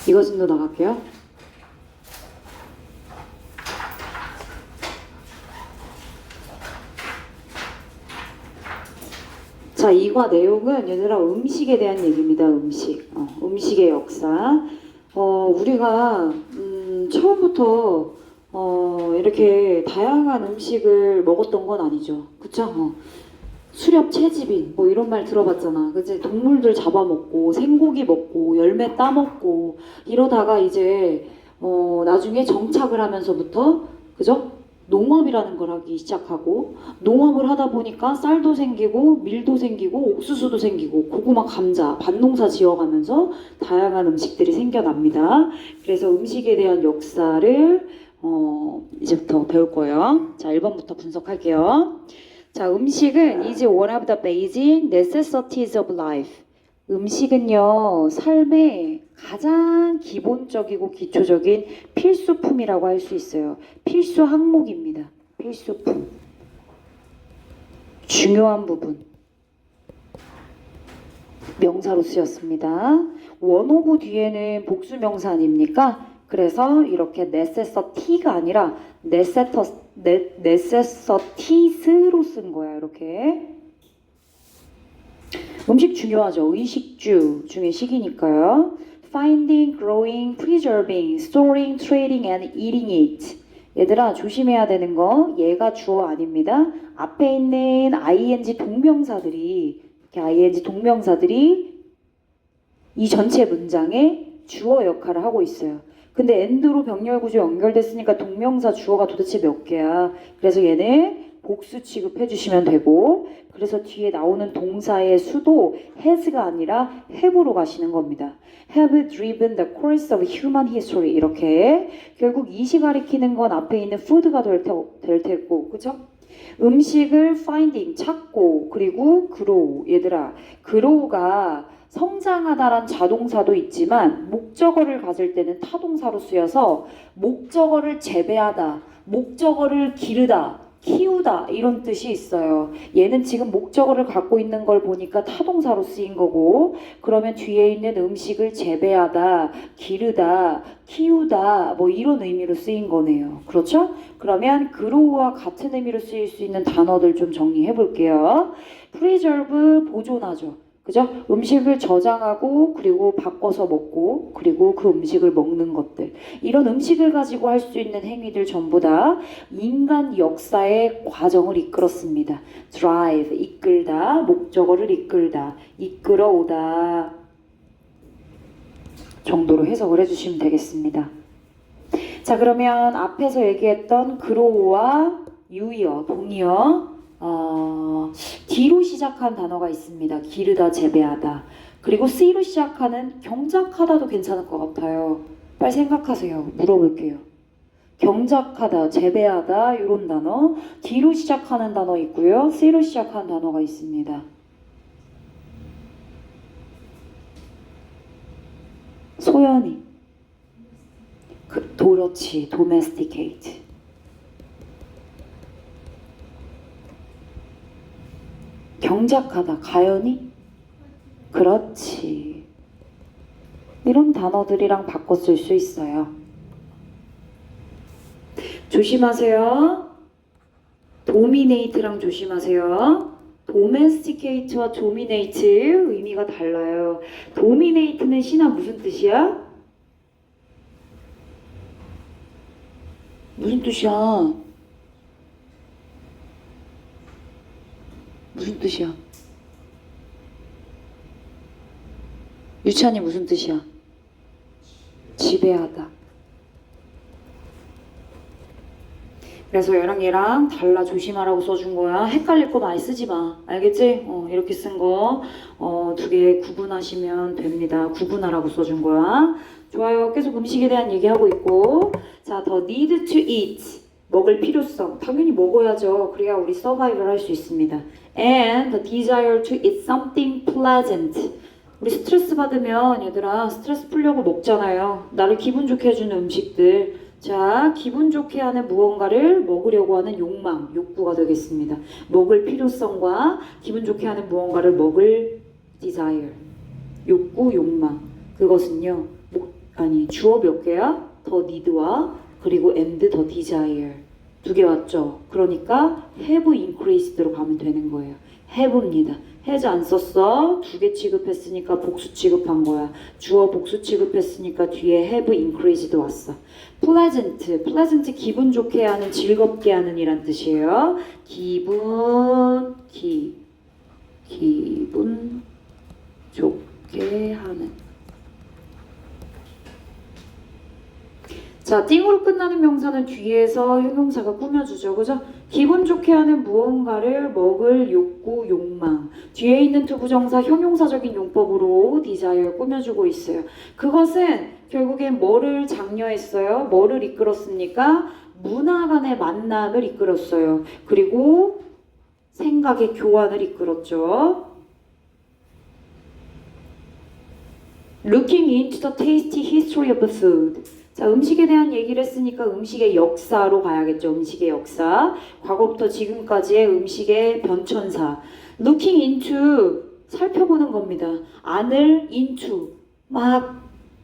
이것은도 나갈게요. 자, 이과 내용은 얘들아 음식에 대한 얘기입니다. 음식의 역사. 우리가 처음부터 이렇게 다양한 음식을 먹었던 건 아니죠. 그쵸? 수렵 채집인 뭐 이런 말 들어봤잖아. 그치? 동물들 잡아먹고 생고기 먹고 열매 따먹고 이러다가 이제 나중에 정착을 하면서부터 그죠? 농업이라는 걸 하기 시작하고 농업을 하다 보니까 쌀도 생기고 밀도 생기고 옥수수도 생기고 고구마, 감자, 밭농사 지어가면서 다양한 음식들이 생겨납니다. 그래서 음식에 대한 역사를 이제부터 배울 거예요. 자, 1번부터 분석할게요. 자, 음식은 is one of the basic necessities of life. 음식은요, 삶의 가장 기본적이고 기초적인 필수품이라고 할 수 있어요. 필수 항목입니다. 필수품. 중요한 부분. 명사로 쓰였습니다. 원오브 뒤에는 복수명사 아닙니까? 그래서 이렇게 necessity가 아니라 necessities로 쓴 거야. 이렇게. 음식 중요하죠. 의식주 중에 식이니까요. Finding, growing, preserving, storing, trading, and eating it. 얘들아 조심해야 되는 거 얘가 주어 아닙니다. 앞에 있는 ing 동명사들이 이렇게 ing 동명사들이 이 전체 문장의 주어 역할을 하고 있어요. 근데 and로 병렬 구조 연결됐으니까 동명사 주어가 도대체 몇 개야. 그래서 얘는 복수 취급해 주시면 되고 그래서 뒤에 나오는 동사의 수도 has가 아니라 have로 가시는 겁니다. have driven the course of human history 이렇게 결국 이시 가리키는 건 앞에 있는 food가 될 테고 그죠? 음식을 finding 찾고 그리고 grow 얘들아 grow가 성장하다란 자동사도 있지만 목적어를 가질 때는 타동사로 쓰여서 목적어를 재배하다, 목적어를 기르다, 키우다 이런 뜻이 있어요. 얘는 지금 목적어를 갖고 있는 걸 보니까 타동사로 쓰인 거고 그러면 뒤에 있는 음식을 재배하다, 기르다, 키우다 뭐 이런 의미로 쓰인 거네요. 그렇죠? 그러면 grow와 같은 의미로 쓰일 수 있는 단어들 좀 정리해 볼게요. preserve 보존하죠. 그죠? 음식을 저장하고 그리고 바꿔서 먹고 그리고 그 음식을 먹는 것들 이런 음식을 가지고 할 수 있는 행위들 전부 다 인간 역사의 과정을 이끌었습니다. drive 이끌다 목적어를 이끌다 이끌어오다 정도로 해석을 해주시면 되겠습니다. 자 그러면 앞에서 얘기했던 grow와 유의어 동의어 D로 시작한 단어가 있습니다. 기르다, 재배하다. 그리고 C로 시작하는 경작하다도 괜찮을 것 같아요. 빨리 생각하세요. 물어볼게요. 경작하다, 재배하다 이런 단어. D로 시작하는 단어 있고요. C로 시작하는 단어가 있습니다. 소연이. 그렇지. domesticate. 경작하다, 가연이? 그렇지. 이런 단어들이랑 바꿔 쓸 수 있어요. 조심하세요. dominate랑 조심하세요. domesticate와 dominate 의미가 달라요. dominate는 신아 무슨 뜻이야? 무슨 뜻이야? 무슨 뜻이야? 유찬이 무슨 뜻이야? 지배하다. 그래서 얘랑 달라 조심하라고 써준 거야. 헷갈릴 거 많이 쓰지 마. 알겠지? 이렇게 쓴 거 두 개 구분하시면 됩니다. 구분하라고 써준 거야. 좋아요. 계속 음식에 대한 얘기하고 있고 자, 더 need to eat 먹을 필요성. 당연히 먹어야죠. 그래야 우리 서바이벌 할 수 있습니다. And the desire to eat something pleasant. 우리 스트레스 받으면 얘들아 스트레스 풀려고 먹잖아요. 나를 기분 좋게 해주는 음식들. 자, 기분 좋게 하는 무언가를 먹으려고 하는 욕망, 욕구가 되겠습니다. 먹을 필요성과 기분 좋게 하는 무언가를 먹을 desire, 욕구, 욕망. 그것은요, 아니 주어 몇 개야? 더 need와 그리고 and 더 desire 두 개 왔죠. 그러니까 have increased로 가면 되는 거예요. have입니다. has 안 썼어. 두 개 취급했으니까 복수 취급한 거야. 주어 복수 취급했으니까 뒤에 have increased 왔어. pleasant 기분 좋게 하는, 즐겁게 하는 이란 뜻이에요. 기분 좋게 하는. 자, 띵으로 끝나는 명사는 뒤에서 형용사가 꾸며주죠. 그죠? 기분 좋게 하는 무언가를 먹을 욕구, 욕망. 뒤에 있는 투부정사 형용사적인 용법으로 desire 꾸며주고 있어요. 그것은 결국엔 뭐를 장려했어요? 뭐를 이끌었습니까? 문화 간의 만남을 이끌었어요. 그리고 생각의 교환을 이끌었죠. Looking into the tasty history of the food. 자, 음식에 대한 얘기를 했으니까 음식의 역사로 가야겠죠. 음식의 역사. 과거부터 지금까지의 음식의 변천사. Looking into, 살펴보는 겁니다. 안을 into, 막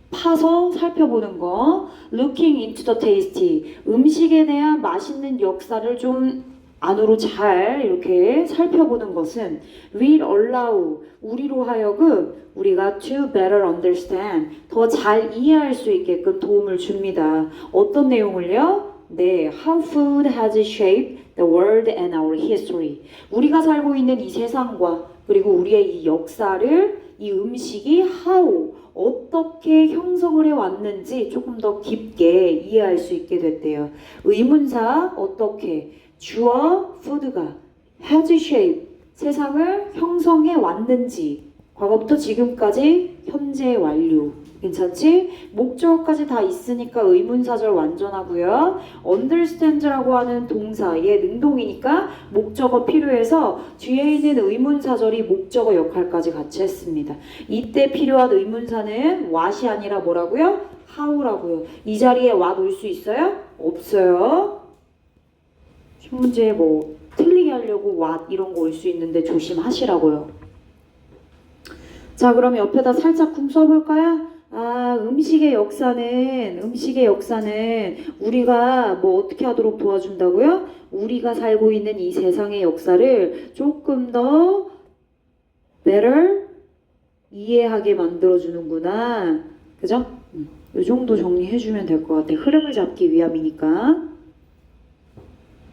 파서 살펴보는 거. Looking into the tasty. 음식에 대한 맛있는 역사를 좀 안으로 잘 이렇게 살펴보는 것은 will allow, 우리로 하여금 우리가 to better understand, 더 잘 이해할 수 있게끔 도움을 줍니다. 어떤 내용을요? 네, how food has shaped the world and our history. 우리가 살고 있는 이 세상과 그리고 우리의 이 역사를 이 음식이 how, 어떻게 형성을 해왔는지 조금 더 깊게 이해할 수 있게 됐대요. 의문사 어떻게, 주어 food가 has shaped, 세상을 형성해 왔는지, 과거부터 지금까지 현재 완료. 괜찮지? 목적어까지 다 있으니까 의문사절 완전하고요. understand라고 하는 동사, 얘 능동이니까 목적어 필요해서 뒤에 있는 의문사절이 목적어 역할까지 같이 했습니다. 이때 필요한 의문사는 what이 아니라 뭐라고요? how라고요. 이 자리에 what 올 수 있어요? 없어요. 신문제에 뭐 틀리게 하려고 what 이런 거 올 수 있는데 조심하시라고요. 자, 그럼 옆에다 살짝 쿵 써볼까요? 아, 음식의 역사는 우리가 뭐 어떻게 하도록 도와준다고요? 우리가 살고 있는 이 세상의 역사를 조금 더 better 이해하게 만들어주는구나. 그죠? 이 정도 정리해주면 될 것 같아요. 흐름을 잡기 위함이니까.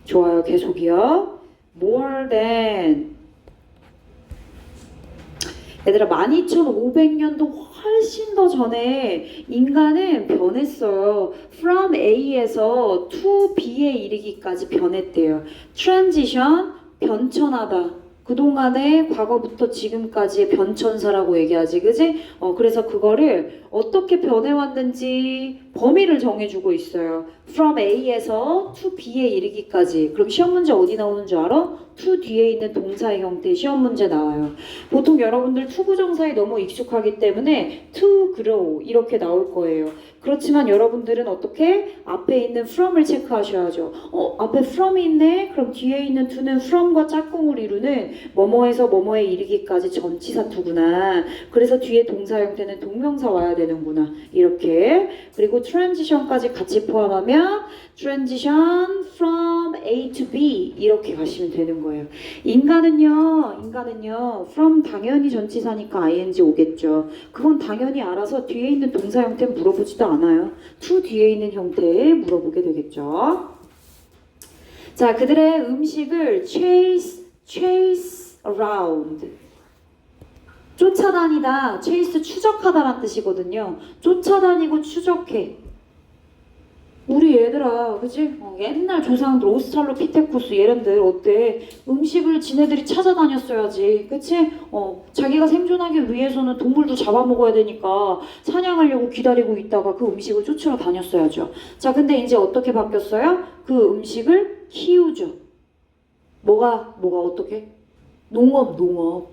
좋아요. 계속이요. More than, 얘들아 12,500년도 훨씬 더 전에 인간은 변했어요. From A에서 to B에 이르기까지 변했대요. Transition, 변천하다. 그동안의 과거부터 지금까지의 변천사라고 얘기하지, 그지? 그래서 그거를 어떻게 변해왔는지 범위를 정해주고 있어요. From A에서 to B에 이르기까지. 그럼 시험 문제 어디 나오는 줄 알아? to 뒤에 있는 동사의 형태 시험 문제 나와요. 보통 여러분들 to 부정사에 너무 익숙하기 때문에 to grow 이렇게 나올 거예요. 그렇지만 여러분들은 어떻게? 앞에 있는 from을 체크하셔야죠. 앞에 from이 있네? 그럼 뒤에 있는 to는 from과 짝꿍을 이루는 뭐뭐에서 뭐뭐에 이르기까지 전치사 to구나. 그래서 뒤에 동사 형태는 동명사 와야 되는구나. 이렇게. 그리고 transition까지 같이 포함하면 transition from A to B 이렇게 가시면 되는 거예요. 인간은요 from 당연히 전치사니까 ing 오겠죠. 그건 당연히 알아서 뒤에 있는 동사 형태 물어보지도 않아요. to 뒤에 있는 형태에 물어보게 되겠죠. 자, 그들의 음식을 chase around, 쫓아다니다. chase 추적하다란 뜻이거든요. 쫓아다니고 추적해. 우리 얘들아, 그치? 옛날 조상들, 오스트랄로피테쿠스 얘네들 어때? 음식을 지네들이 찾아다녔어야지, 그치? 자기가 생존하기 위해서는 동물도 잡아먹어야 되니까 사냥하려고 기다리고 있다가 그 음식을 쫓으러 다녔어야죠. 자, 근데 이제 어떻게 바뀌었어요? 그 음식을 키우죠. 뭐가 어떻게? 농업.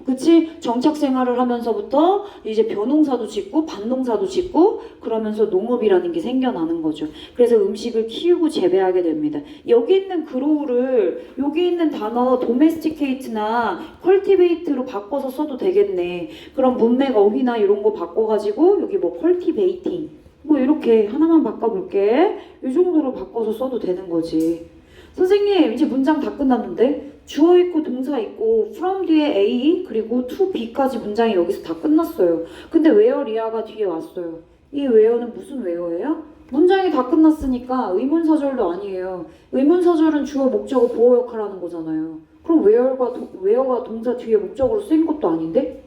그치? 정착 생활을 하면서부터 이제 벼농사도 짓고 밭농사도 짓고 그러면서 농업이라는 게 생겨나는 거죠. 그래서 음식을 키우고 재배하게 됩니다. 여기 있는 grow를 여기 있는 단어 domesticate나 cultivate로 바꿔서 써도 되겠네. 그럼 문맥 어휘나 이런 거 바꿔가지고 여기 뭐 cultivating 뭐 이렇게 하나만 바꿔볼게. 이 정도로 바꿔서 써도 되는 거지. 선생님 이제 문장 다 끝났는데 주어 있고 동사 있고 from 뒤에 A 그리고 to B까지 문장이 여기서 다 끝났어요. 근데 where 리아가 뒤에 왔어요. 이 where는 무슨 where예요? 문장이 다 끝났으니까 의문사절도 아니에요. 의문사절은 주어 목적어 보호 역할하는 거잖아요. 그럼 where가 동사 뒤에 목적으로 쓰인 것도 아닌데?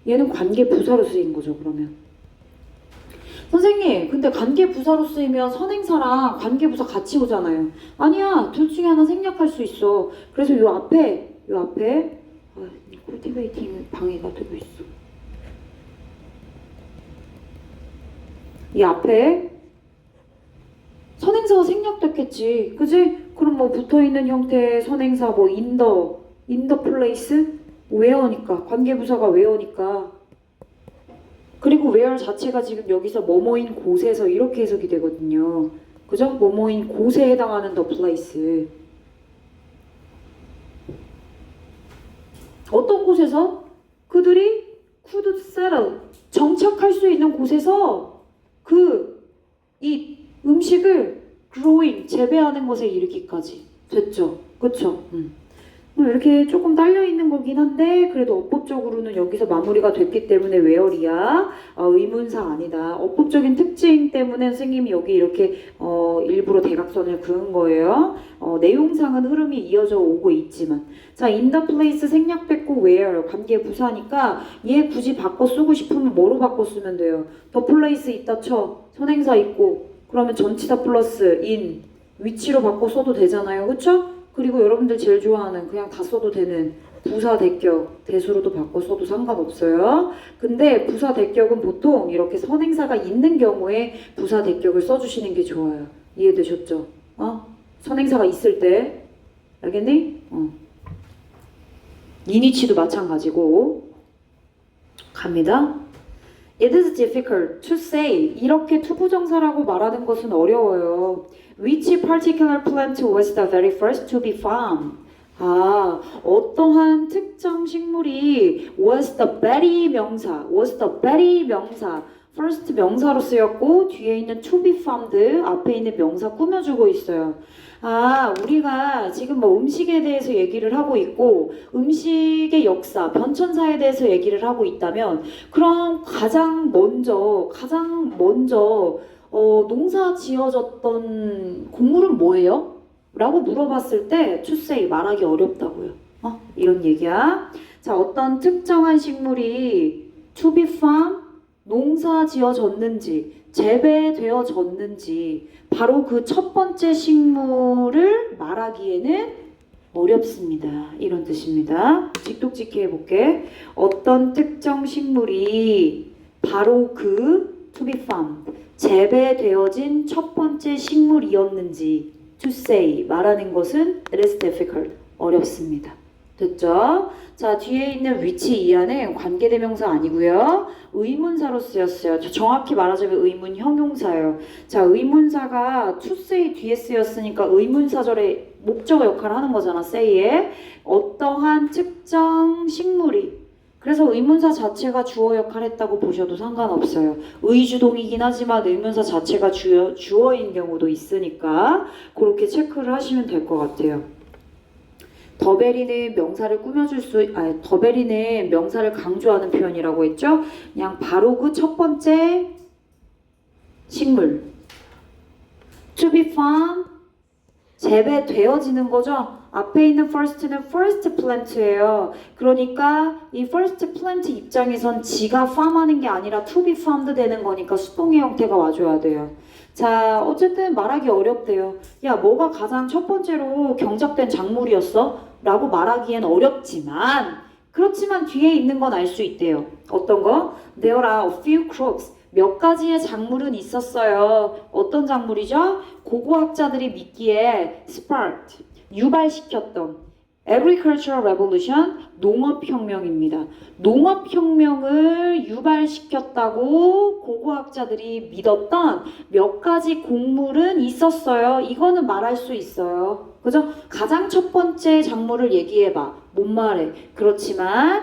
얘는 관계 부사로 쓰인 거죠 그러면. 선생님 근데 관계 부사로 쓰이면 선행사랑 관계 부사 같이 오잖아요. 아니야 둘 중에 하나 생략할 수 있어. 그래서 요 앞에 콜티베이팅 방해가 되고 있어. 이 앞에 선행사가 생략됐겠지 그지? 그럼 뭐 붙어있는 형태의 선행사 뭐 in the place where니까 관계 부사가 where니까 그리고 where 자체가 지금 여기서 뭐뭐인 곳에서 이렇게 해석이 되거든요. 그죠? 뭐뭐인 곳에 해당하는 the place. 어떤 곳에서? 그들이 could settle. 정착할 수 있는 곳에서 이 음식을 growing, 재배하는 것에 이르기까지. 됐죠? 그쵸? 이렇게 조금 딸려있는 거긴 한데 그래도 어법적으로는 여기서 마무리가 됐기 때문에 where이야. 의문사 아니다. 어법적인 특징 때문에 선생님이 여기 이렇게 일부러 대각선을 그은 거예요. 내용상은 흐름이 이어져 오고 있지만 자, in the place 생략됐고 where 관계 부사니까 얘 굳이 바꿔 쓰고 싶으면 뭐로 바꿔 쓰면 돼요? the place 있다 쳐. 선행사 있고 그러면 전치사 플러스 in 위치로 바꿔 써도 되잖아요. 그쵸? 그리고 여러분들 제일 좋아하는 그냥 다 써도 되는 부사 대격 대수로도 바꿔 써도 상관없어요. 근데 부사 대격은 보통 이렇게 선행사가 있는 경우에 부사 대격을 써주시는 게 좋아요. 이해되셨죠? 선행사가 있을 때 알겠니? 이니치도 마찬가지고 갑니다. It is difficult to say. 이렇게 투부정사라고 말하는 것은 어려워요. Which particular plant was the very first to be found? 어떠한 특정 식물이 was the very 명사, first 명사로 쓰였고 뒤에 있는 to be found 앞에 있는 명사 꾸며주고 있어요. 우리가 지금 뭐 음식에 대해서 얘기를 하고 있고 음식의 역사, 변천사에 대해서 얘기를 하고 있다면 그럼 가장 먼저 농사 지어졌던 곡물은 뭐예요? 라고 물어봤을 때 to say 말하기 어렵다고요. 이런 얘기야. 자, 어떤 특정한 식물이 to be farm 농사 지어졌는지 재배되어졌는지 바로 그 첫 번째 식물을 말하기에는 어렵습니다. 이런 뜻입니다. 직독직해 해볼게. 어떤 특정 식물이 바로 그 to be farmed 재배되어진 첫 번째 식물이었는지 to say 말하는 것은 it is difficult 어렵습니다. 됐죠? 자, 뒤에 있는 which 이 안에 관계대명사 아니고요. 의문사로 쓰였어요. 정확히 말하자면 의문 형용사예요. 자, 의문사가 to say 뒤에 쓰였으니까 의문사절의 목적어 역할을 하는 거잖아. say에 어떠한 특정 식물이 그래서 의문사 자체가 주어 역할을 했다고 보셔도 상관없어요. 의주동이긴 하지만 의문사 자체가 주어인 경우도 있으니까 그렇게 체크를 하시면 될 것 같아요. 더베리는 명사를 더베리는 명사를 강조하는 표현이라고 했죠? 그냥 바로 그 첫 번째 식물. To be found 재배되어지는 거죠? 앞에 있는 first는 first plant예요. 그러니까 이 first plant 입장에선 지가 farm하는 게 아니라 to be farmed 되는 거니까 수동의 형태가 와줘야 돼요. 자, 어쨌든 말하기 어렵대요. 야, 뭐가 가장 첫 번째로 경작된 작물이었어? 라고 말하기엔 어렵지만 그렇지만 뒤에 있는 건 알 수 있대요. 어떤 거? There are a few crops. 몇 가지의 작물은 있었어요. 어떤 작물이죠? 고고학자들이 믿기에 sparked, 유발시켰던 Agricultural Revolution, 농업혁명입니다. 농업혁명을 유발시켰다고 고고학자들이 믿었던 몇 가지 곡물은 있었어요. 이거는 말할 수 있어요. 그죠? 가장 첫 번째 작물을 얘기해봐. 못 말해. 그렇지만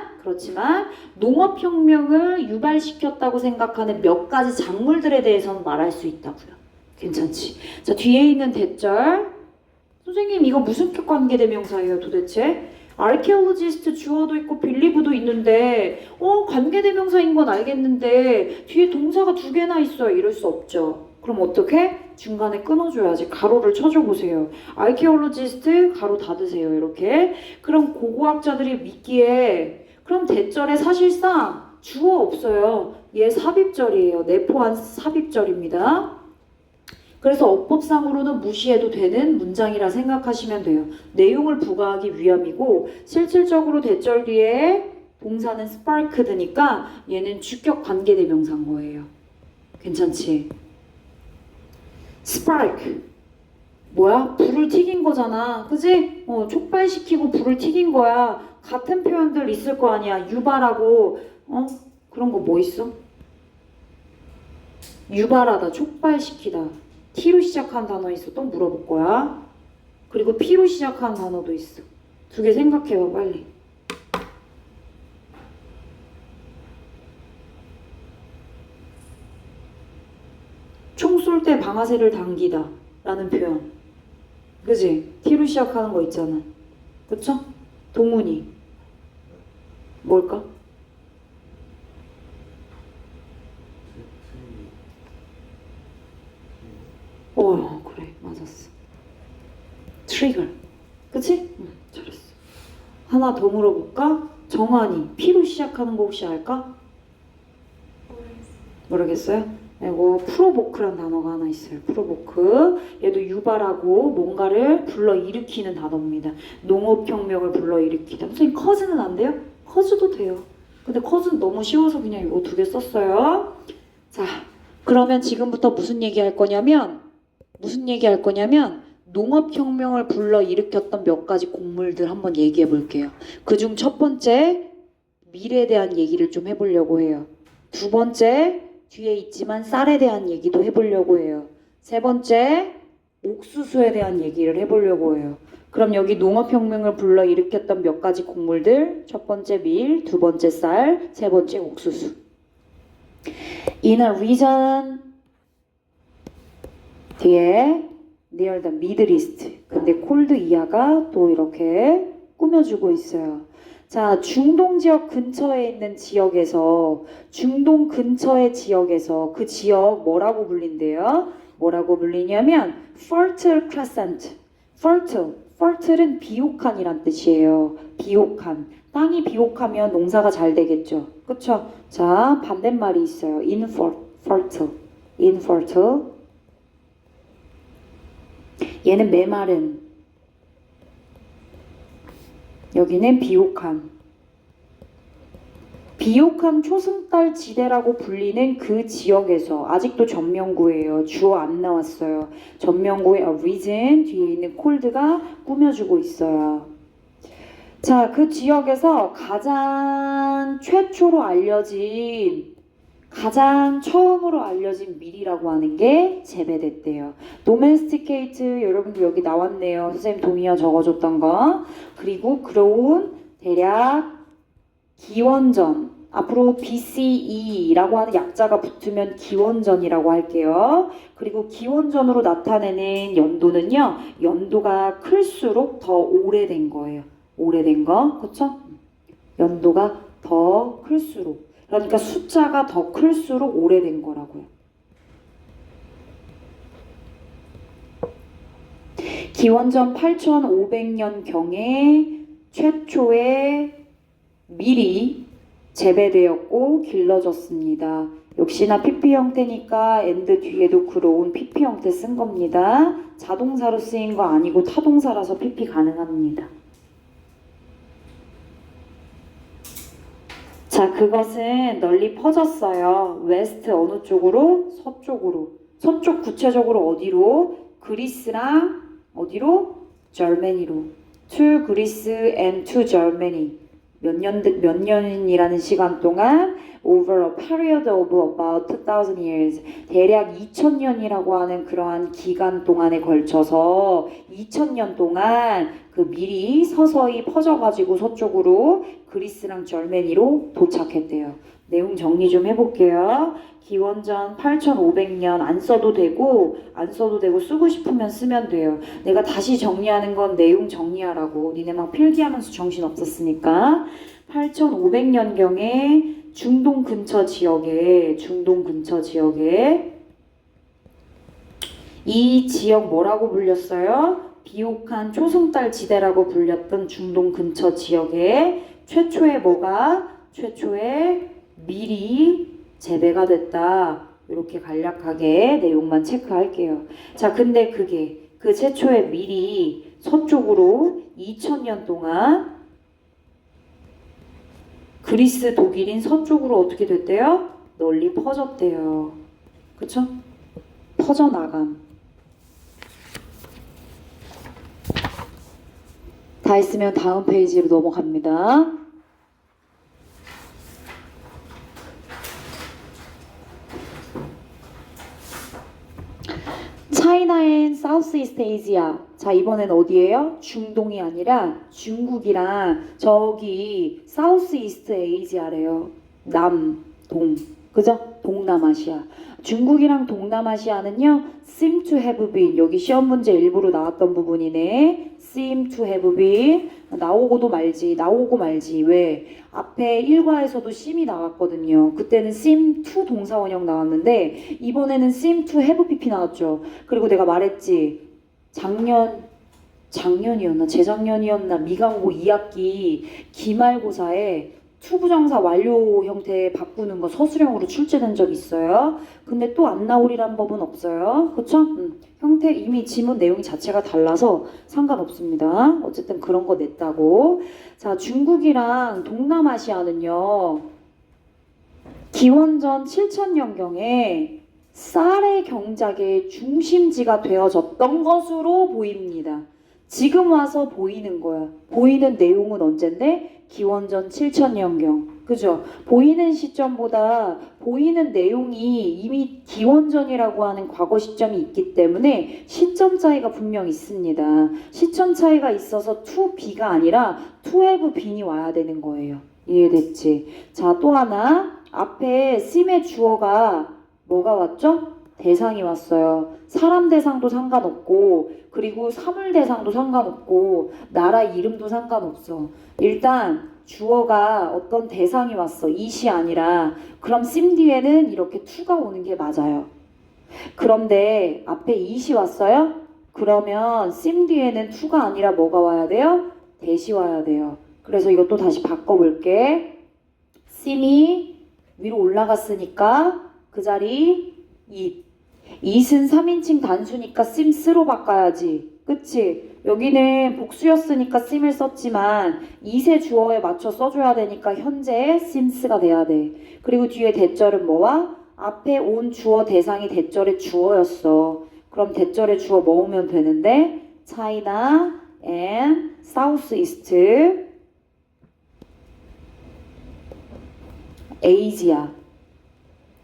농업혁명을 유발시켰다고 생각하는 몇 가지 작물들에 대해서는 말할 수 있다고요. 괜찮지? 자, 뒤에 있는 대절. 선생님 이거 무슨 관계대명사예요 도대체? archaeologist 주어도 있고 believe도 있는데 관계대명사인 건 알겠는데 뒤에 동사가 두 개나 있어요. 이럴 수 없죠. 그럼 어떻게? 중간에 끊어줘야지. 가로를 쳐줘 보세요. archaeologist 가로 닫으세요. 이렇게. 그럼 고고학자들이 믿기에 그럼 대절에 사실상 주어 없어요. 얘 삽입절이에요. 내포한 삽입절입니다. 그래서 어법상으로는 무시해도 되는 문장이라 생각하시면 돼요. 내용을 부가하기 위함이고 실질적으로 대절 뒤에 동사는 sparked니까 얘는 주격 관계대명사인 거예요. 괜찮지? spark 뭐야? 불을 튀긴 거잖아. 그지? 촉발시키고 불을 튀긴 거야. 같은 표현들 있을 거 아니야. 유발하고 그런 거 뭐 있어? 유발하다, 촉발시키다. T로 시작한 단어 있어. 또 물어볼 거야. 그리고 P로 시작한 단어도 있어. 두 개 생각해봐 빨리. 총 쏠 때 방아쇠를 당기다 라는 표현. 그지? T로 시작하는 거 있잖아. 그쵸? 동훈이 뭘까? 그래 맞았어. 트리거. 그치? 응, 잘했어. 하나 더 물어볼까? 정한이 P로 시작하는 거 혹시 알까? 모르겠어요? 이거 프로보크란 단어가 하나 있어요. 프로보크. 얘도 유발하고 뭔가를 불러일으키는 단어입니다. 농업혁명을 불러일으키다. 선생님 커즈는 안 돼요? 커즈도 돼요. 근데 커즈는 너무 쉬워서 그냥 이거 두 개 썼어요. 자, 그러면 지금부터 무슨 얘기 할 거냐면 농업혁명을 불러일으켰던 몇 가지 곡물들 한번 얘기해 볼게요. 그중 첫 번째 밀에 대한 얘기를 좀 해보려고 해요. 두 번째 뒤에 있지만 쌀에 대한 얘기도 해보려고 해요. 세 번째 옥수수에 대한 얘기를 해보려고 해요. 그럼 여기 농업혁명을 불러일으켰던 몇 가지 곡물들. 첫 번째 밀, 두 번째 쌀, 세 번째 옥수수. In a region 뒤에 near the Middle East. 근데 콜드 이하가 또 이렇게 꾸며주고 있어요. 자, 중동 지역 근처에 있는 지역에서 중동 근처의 지역에서 그 지역 뭐라고 불린대요? 뭐라고 불리냐면 fertile crescent. fertile은 비옥한이란 뜻이에요. 비옥한. 땅이 비옥하면 농사가 잘 되겠죠. 그쵸? 자, 반대말이 있어요. infertile. 얘는 메마른. 여기는 비옥한. 비옥한 초승달 지대라고 불리는 그 지역에서 아직도 전명구예요. 주어 안 나왔어요. 전명구의 a region 뒤에 있는 cold가 꾸며주고 있어요. 자, 그 지역에서 가장 처음으로 알려진 밀이라고 하는 게 재배됐대요. domesticate 여러분들 여기 나왔네요. 선생님 동의어 적어줬던 거. 그리고 grown 대략 기원전. 앞으로 BCE라고 하는 약자가 붙으면 기원전이라고 할게요. 그리고 기원전으로 나타내는 연도는요. 연도가 클수록 더 오래된 거예요. 오래된 거. 그쵸? 연도가 더 클수록. 그러니까 숫자가 더 클수록 오래된 거라고요. 기원전 8500년경에 최초의 밀이 재배되었고 길러졌습니다. 역시나 PP 형태니까 and 뒤에도 grown PP 형태 쓴 겁니다. 자동사로 쓰인 거 아니고 타동사라서 PP 가능합니다. 자, 그것은 널리 퍼졌어요. 웨스트 어느 쪽으로? 서쪽으로. 서쪽 구체적으로 어디로? 그리스랑 어디로? 절메니로. To Greece and to Germany. 몇 년이라는 시간 동안 over a period of about 2000 years. 대략 2000년이라고 하는 그러한 기간 동안에 걸쳐서 2000년 동안 그 밀이 서서히 퍼져가지고 서쪽으로 그리스랑 절메니로 도착했대요. 내용 정리 좀 해볼게요. 기원전 8500년 안 써도 되고 쓰고 싶으면 쓰면 돼요. 내가 다시 정리하는 건 내용 정리하라고. 니네 막 필기하면서 정신 없었으니까. 8500년경에 중동 근처 지역에 이 지역 뭐라고 불렸어요? 비옥한 초승달 지대라고 불렸던 중동 근처 지역에 최초의 밀이 재배가 됐다. 이렇게 간략하게 내용만 체크할게요. 자, 근데 그 최초의 밀이 서쪽으로 2000년 동안 그리스, 독일인 서쪽으로 어떻게 됐대요? 널리 퍼졌대요. 그쵸? 퍼져나감. 다 했으면 다음 페이지로 넘어갑니다. China and Southeast Asia. 자, 이번엔 어디예요? 중동이 아니라 중국이랑 저기 Southeast Asia래요. 동. 그죠? 동남아시아. 중국이랑 동남아시아는요, seem to have been. 여기 시험 문제 일부로 나왔던 부분이네. seem to have been. 나오고 말지. 왜? 앞에 1과에서도 seem이 나왔거든요. 그때는 seem to 동사원형 나왔는데 이번에는 seem to have pp 나왔죠. 그리고 내가 말했지. 작년이었나 재작년이었나 미강고 2학기 기말고사에 투부정사 완료 형태 바꾸는 거 서술형으로 출제된 적 있어요. 근데 또 안 나오리란 법은 없어요. 그쵸? 형태 이미 지문 내용 자체가 달라서 상관없습니다. 어쨌든 그런 거 냈다고. 자, 중국이랑 동남아시아는요. 기원전 7000년경에 쌀의 경작의 중심지가 되어졌던 것으로 보입니다. 지금 와서 보이는 거야. 보이는 내용은 언젠데? 기원전 7000년경. 그죠? 보이는 시점보다 보이는 내용이 이미 기원전이라고 하는 과거 시점이 있기 때문에 시점 차이가 분명 있습니다. 시점 차이가 있어서 to be가 아니라 to have been이 와야 되는 거예요. 이해됐지? 자, 또 하나. 앞에 seem의 주어가 뭐가 왔죠? 대상이 왔어요. 사람 대상도 상관없고 그리고 사물 대상도 상관없고 나라 이름도 상관없어. 일단 주어가 어떤 대상이 왔어. it이 아니라. 그럼 seem 뒤에는 이렇게 to가 오는 게 맞아요. 그런데 앞에 it이 왔어요? 그러면 seem 뒤에는 to가 아니라 뭐가 와야 돼요? that이 와야 돼요. 그래서 이것도 다시 바꿔볼게. seem이 위로 올라갔으니까 그 자리 it은 3인칭 단수니까 seems로 바꿔야지. 그치? 여기는 복수였으니까 seem을 썼지만 it의 주어에 맞춰 써줘야 되니까 현재 seems가 돼야 돼. 그리고 뒤에 대절은 뭐와? 앞에 온 주어 대상이 대절의 주어였어. 그럼 대절의 주어 모으면 되는데 China and Southeast Asia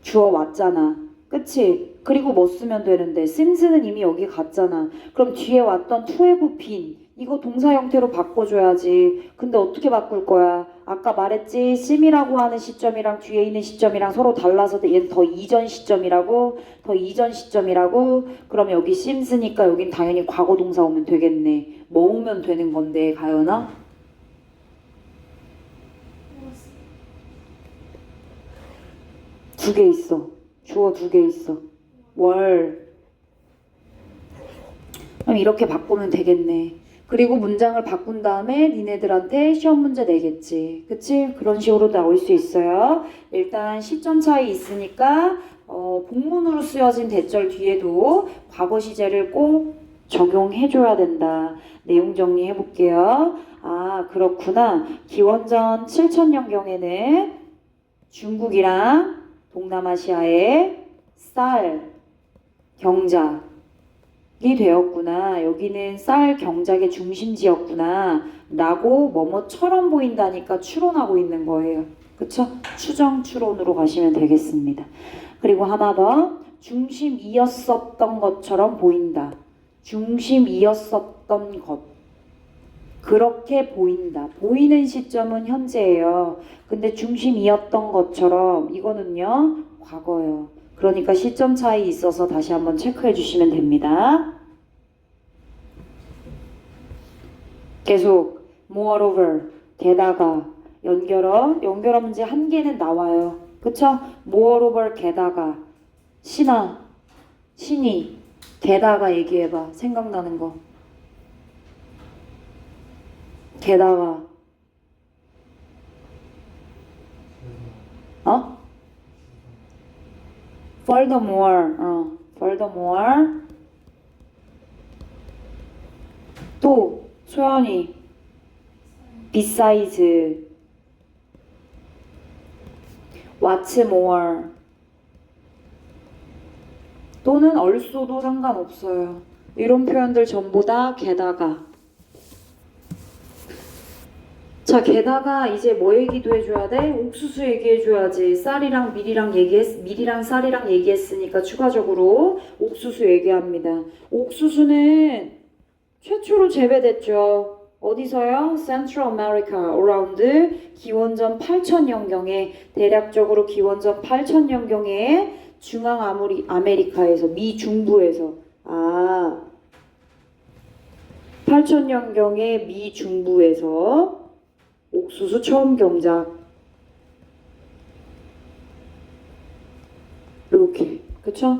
주어 왔잖아. 그치? 그리고 뭐 쓰면 되는데 seems는 이미 여기 갔잖아. 그럼 뒤에 왔던 to have been 이거 동사 형태로 바꿔줘야지. 근데 어떻게 바꿀 거야? 아까 말했지? seem이라고 하는 시점이랑 뒤에 있는 시점이랑 서로 달라서 얘는 더 이전 시점이라고. 그럼 여기 seems니까 여긴 당연히 과거 동사 오면 되겠네. 뭐 오면 되는 건데 가연아? 두 개 있어. 주어 두 개 있어. 월. 그럼 이렇게 바꾸면 되겠네. 그리고 문장을 바꾼 다음에 니네들한테 시험 문제 내겠지. 그치? 그런 식으로 나올 수 있어요. 일단 시점 차이 있으니까 복문으로 쓰여진 대절 뒤에도 과거 시제를 꼭 적용해줘야 된다. 내용 정리해 볼게요. 아, 그렇구나. 기원전 7000년경에는 중국이랑 동남아시아의 쌀 경작이 되었구나. 여기는 쌀 경작의 중심지였구나. 라고 뭐뭐처럼 보인다니까 추론하고 있는 거예요. 그쵸? 추정 추론으로 가시면 되겠습니다. 그리고 하나 더 중심이었었던 것처럼 보인다. 중심이었었던 것. 그렇게 보인다. 보이는 시점은 현재예요. 근데 중심이었던 것처럼 이거는요 과거예요. 그러니까 시점 차이 있어서 다시 한번 체크해 주시면 됩니다. 계속 moreover 게다가 연결어 문제 한 개는 나와요. 그쵸? moreover 게다가 신이 게다가 얘기해봐. 생각나는 거. 게다가 furthermore 또 소연이 besides what's more 또는 also도 상관없어요. 이런 표현들 전부 다 게다가. 자, 게다가 이제 뭐 얘기도 해줘야 돼? 옥수수 얘기해줘야지. 쌀이랑 밀이랑 쌀이랑 얘기했으니까 추가적으로 옥수수 얘기합니다. 옥수수는 최초로 재배됐죠. 어디서요? Central America, around 기원전 8000년경에 대략적으로 기원전 8000년경에 중앙 아메리카에서 미중부에서 8000년경에 미중부에서 옥수수 처음 경작 이렇게 그쵸?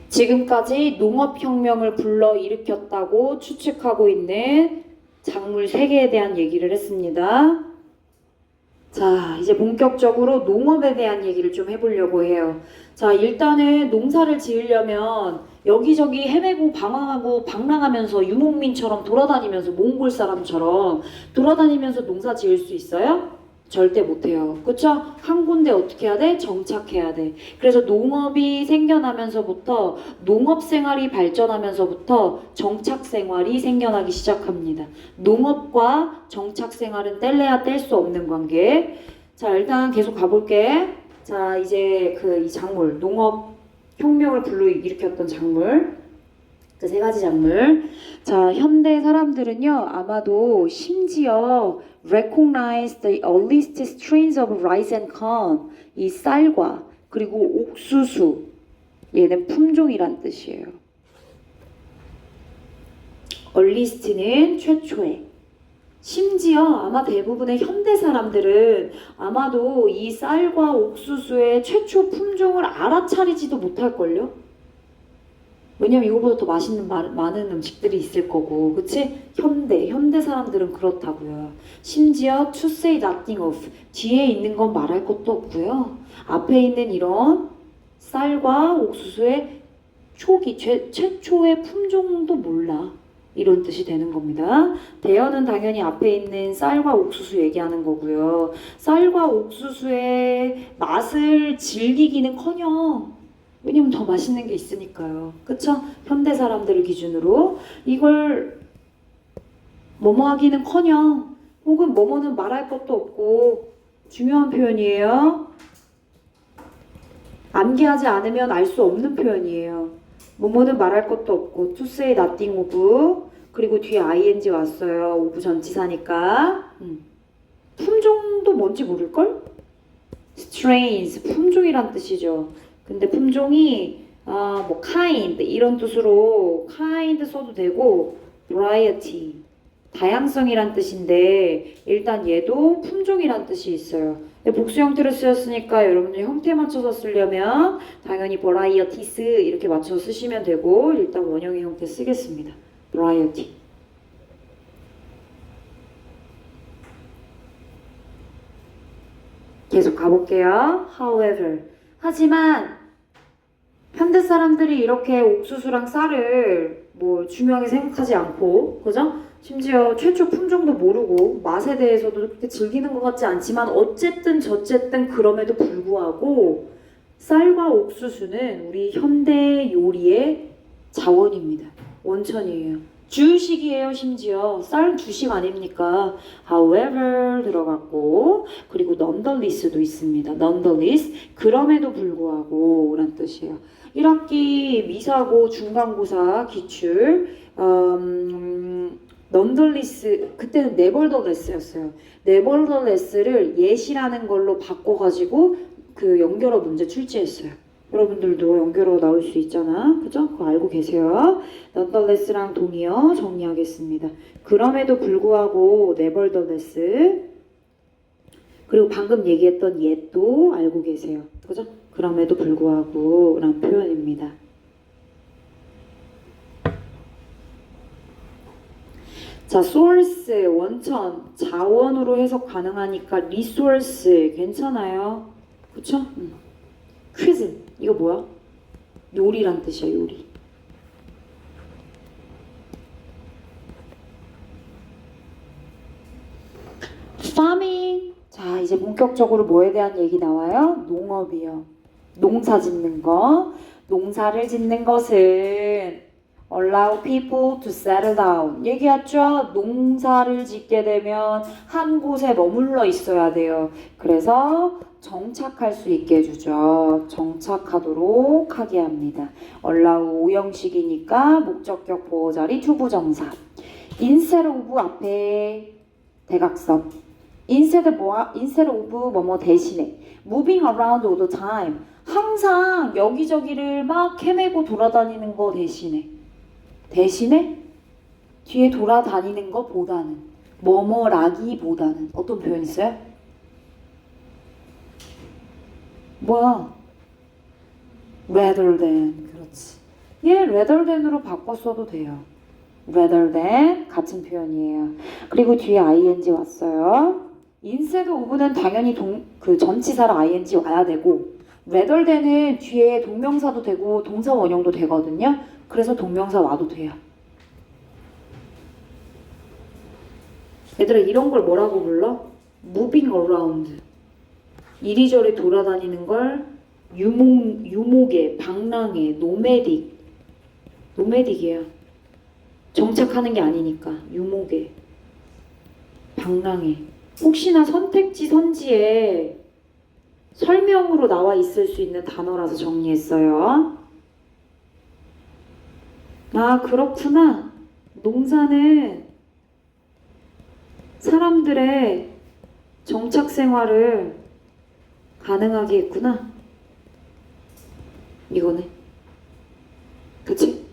지금까지 농업혁명을 불러일으켰다고 추측하고 있는 작물 3개에 대한 얘기를 했습니다. 자, 이제 본격적으로 농업에 대한 얘기를 좀 해보려고 해요. 자, 일단은 농사를 지으려면 여기저기 헤매고 방황하고 방랑하면서 유목민처럼 돌아다니면서 몽골 사람처럼 돌아다니면서 농사 지을 수 있어요? 절대 못해요. 그쵸? 한 군데 어떻게 해야 돼? 정착해야 돼. 그래서 농업이 생겨나면서부터 농업 생활이 발전하면서부터 정착 생활이 생겨나기 시작합니다. 농업과 정착 생활은 뗄래야 뗄 수 없는 관계. 자, 일단 계속 가볼게. 자, 이제 이 작물, 농업 혁명을 불러일으켰던 작물. 그 3가지 작물. 자, 현대 사람들은요, 아마도 심지어 recognize the earliest strains of rice and corn. 이 쌀과 그리고 옥수수. 얘는 품종이란 뜻이에요. earliest는 최초의. 심지어 아마 대부분의 현대 사람들은 아마도 이 쌀과 옥수수의 최초 품종을 알아차리지도 못할걸요? 왜냐면 이거보다 더 맛있는 많은 음식들이 있을 거고, 그치? 현대 사람들은 그렇다고요. 심지어 to say nothing of, 뒤에 있는 건 말할 것도 없고요. 앞에 있는 이런 쌀과 옥수수의 최초의 품종도 몰라. 이런 뜻이 되는 겁니다. 대여는 당연히 앞에 있는 쌀과 옥수수 얘기하는 거고요. 쌀과 옥수수의 맛을 즐기기는커녕 왜냐면 더 맛있는 게 있으니까요. 그쵸? 현대 사람들을 기준으로 이걸 뭐뭐 하기는커녕 혹은 뭐뭐는 말할 것도 없고 중요한 표현이에요. 암기하지 않으면 알 수 없는 표현이에요. 뭐뭐는 말할 것도 없고 to say nothing of 그리고 뒤에 ing 왔어요. of 전치사니까 품종도 뭔지 모를걸? strains 품종이란 뜻이죠. 근데 품종이 뭐 kind 이런 뜻으로 kind 써도 되고 variety 다양성이란 뜻인데 일단 얘도 품종이란 뜻이 있어요. 근데 복수 형태로 쓰였으니까 여러분들 형태 맞춰서 쓰려면 당연히 varieties 이렇게 맞춰서 쓰시면 되고 일단 원형의 형태 쓰겠습니다. variety. 계속 가볼게요. however 하지만 현대 사람들이 이렇게 옥수수랑 쌀을 뭐 중요하게 생각하지 않고 그죠? 심지어 최초 품종도 모르고 맛에 대해서도 그렇게 즐기는 것 같지 않지만 어쨌든 저쨌든 그럼에도 불구하고 쌀과 옥수수는 우리 현대 요리의 자원입니다. 원천이에요. 주식이에요. 심지어 쌀 주식 아닙니까? however 들어갔고 그리고 nonetheless도 있습니다. nonetheless 그럼에도 불구하고 라는 뜻이에요. 1학기 미사고 중간고사 기출 nonetheless 그때는 nevertheless였어요. nevertheless를 yet이라는 걸로 바꿔가지고 그 연결어 문제 출제했어요. 여러분들도 연결어 나올 수 있잖아. 그죠? 그거 알고 계세요. nonetheless랑 동의어 정리하겠습니다. 그럼에도 불구하고 nevertheless 그리고 방금 얘기했던 yet도 알고 계세요. 그죠? 그럼에도 불구하고 라는 표현입니다. 자, source, 원천, 자원으로 해석 가능하니까 resource 괜찮아요. 그쵸? 퀴즈, 이거 뭐야? 요리란 뜻이야, 요리. farming. 자, 이제 본격적으로 뭐에 대한 얘기 나와요? 농업이요. 농사 짓는 거. 농사를 짓는 것은 allow people to settle down. 얘기했죠? 농사를 짓게 되면 한 곳에 머물러 있어야 돼요. 그래서 정착할 수 있게 해주죠. 정착하도록 하게 합니다. allow 5형식이니까 목적격 보호자리 투부정사. instead of 앞에 대각선. instead of 뭐뭐 대신에. moving around all the time. 항상 여기저기를 막 헤매고 돌아다니는 거 대신에. 대신에 뒤에 돌아다니는 것보다는 뭐뭐라기보다는 어떤 표현 있어요? 뭐야? rather than. 그렇지. 얘 rather than으로 바꿨어도 돼요. rather than 같은 표현이에요. 그리고 뒤에 ing 왔어요. instead of는 당연히 그 전치사랑 ing 와야 되고 rather than은 뒤에 동명사도 되고 동사 원형도 되거든요. 그래서 동명사 와도 돼요. 얘들아 이런 걸 뭐라고 불러? moving around. 이리저리 돌아다니는 걸 유목에, 방랑에, 노매딕. 노매딕이에요. 정착하는 게 아니니까 유목에, 방랑에. 혹시나 선택지, 선지에 설명으로 나와 있을 수 있는 단어라서 정리했어요. 아, 그렇구나. 농사는 사람들의 정착 생활을 가능하게 했구나. 이거네. 그치?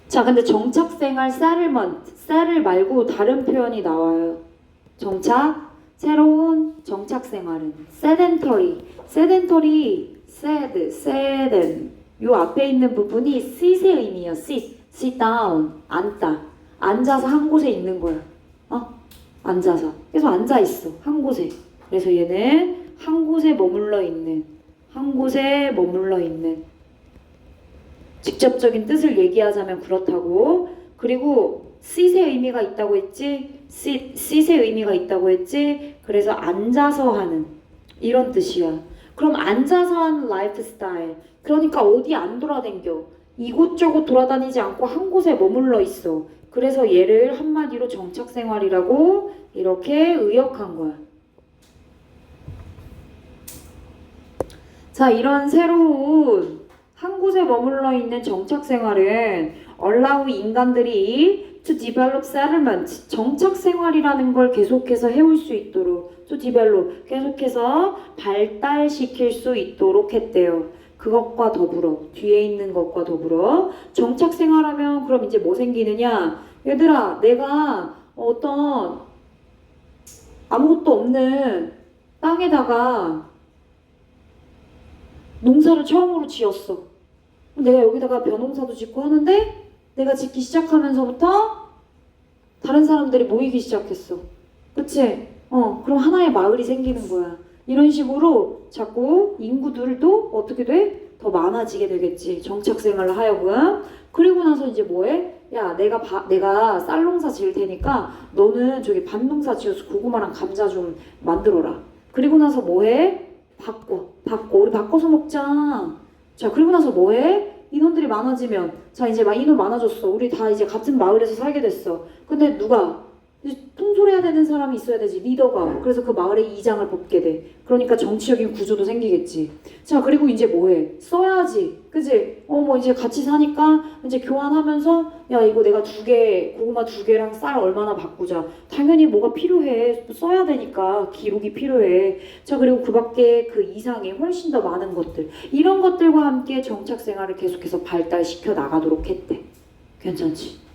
자, 근데 정착 생활 settlement, settle 말고 다른 표현이 나와요. 정착, 새로운 정착 생활은 sedentary, sedent. 요 앞에 있는 부분이 sit의 의미예요. sit down, 앉다. 앉아서 한 곳에 있는 거야. 앉아서. 계속 앉아 있어. 한 곳에. 그래서 얘는 한 곳에 머물러 있는. 직접적인 뜻을 얘기하자면 그렇다고. 그리고 sit의 의미가 있다고 했지. sit의 의미가 있다고 했지. 그래서 앉아서 하는 이런 뜻이야. 그럼 앉아서 하는 라이프 스타일. 그러니까 어디 안 돌아다녀. 이곳저곳 돌아다니지 않고 한 곳에 머물러 있어. 그래서 얘를 한마디로 정착생활이라고 이렇게 의역한 거야. 자, 이런 새로운 한 곳에 머물러 있는 정착생활은 allow 인간들이 to develop settlement, 정착생활이라는 걸 계속해서 해올 수 있도록 to develop, 계속해서 발달시킬 수 있도록 했대요. 그것과 더불어, 뒤에 있는 것과 더불어 정착생활하면 그럼 이제 뭐 생기느냐? 얘들아, 내가 어떤 아무것도 없는 땅에다가 농사를 처음으로 지었어. 내가 여기다가 벼농사도 짓고 하는데 내가 짓기 시작하면서부터 다른 사람들이 모이기 시작했어. 그치? 그럼 하나의 마을이 생기는 거야. 이런 식으로 자꾸 인구들도 어떻게 돼? 더 많아지게 되겠지. 정착생활을 하여금. 그리고 나서 이제 뭐해? 야, 내가 쌀농사 지을 테니까 너는 저기 밭농사 지어서 고구마랑 감자 좀 만들어라. 그리고 나서 뭐해? 바꿔. 우리 바꿔서 먹자. 자, 그리고 나서 뭐해? 인원들이 많아지면 자 이제 막 인원 많아졌어. 우리 다 이제 같은 마을에서 살게 됐어. 근데 누가 이제 통솔해야 되는 사람이 있어야 되지. 리더가. 그래서 그 마을의 이장을 뽑게 돼. 그러니까 정치적인 구조도 생기겠지. 자 그리고 이제 뭐해? 써야지. 그지? 뭐 이제 같이 사니까 이제 교환하면서 야 이거 내가 고구마 2개랑 쌀 얼마나 바꾸자. 당연히 뭐가 필요해. 써야 되니까 기록이 필요해. 자 그리고 그 밖에 그 이상의 훨씬 더 많은 것들. 이런 것들과 함께 정착 생활을 계속해서 발달시켜 나가도록 했대. 괜찮지?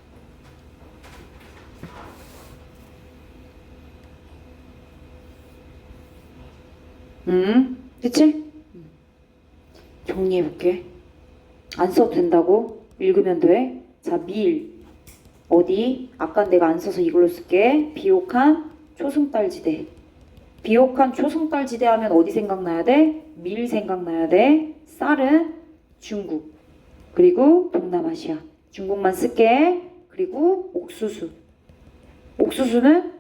그치? 정리해볼게. 안 써도 된다고? 읽으면 돼. 자, 밀. 어디? 아까 내가 안 써서 이걸로 쓸게. 비옥한 초승달지대. 비옥한 초승달지대 하면 어디 생각나야 돼? 밀 생각나야 돼. 쌀은 중국. 그리고 동남아시아. 중국만 쓸게. 그리고 옥수수. 옥수수는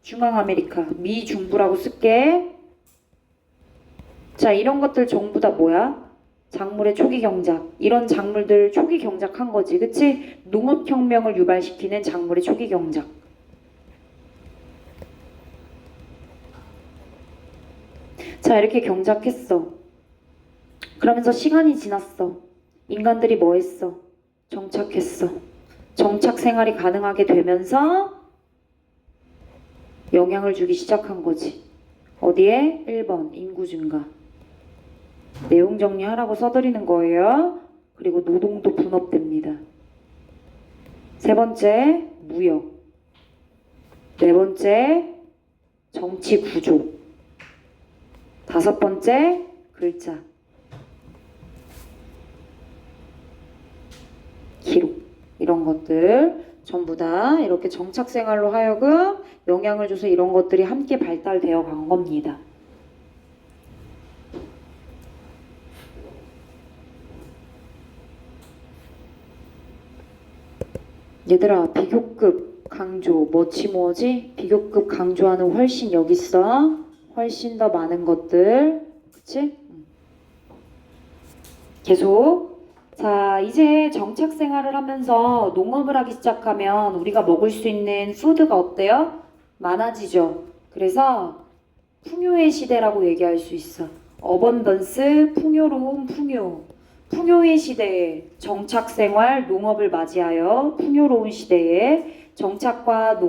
중앙아메리카. 미중부라고 쓸게. 자, 이런 것들 전부 다 뭐야? 작물의 초기 경작. 이런 작물들 초기 경작한 거지. 그치? 농업혁명을 유발시키는 작물의 초기 경작. 자, 이렇게 경작했어. 그러면서 시간이 지났어. 인간들이 뭐 했어? 정착했어. 정착 생활이 가능하게 되면서 영향을 주기 시작한 거지. 어디에? 1번 인구 증가. 내용 정리하라고 써드리는 거예요. 그리고 노동도 분업됩니다. 3번째 무역. 4번째 정치 구조. 5번째 글자. 기록. 이런 것들 전부 다 이렇게 정착 생활로 하여금 영향을 줘서 이런 것들이 함께 발달되어 간 겁니다. 얘들아 비교급 강조 뭐지? 비교급 강조하는 훨씬 여기 있어. 훨씬 더 많은 것들. 그치? 계속. 자 이제 정착 생활을 하면서 농업을 하기 시작하면 우리가 먹을 수 있는 푸드가 어때요? 많아지죠. 그래서 풍요의 시대라고 얘기할 수 있어. 어번던스, 풍요로움, 풍요. 풍요의 시대에 정착 생활, 농업을 맞이하여 풍요로운 시대에 정착과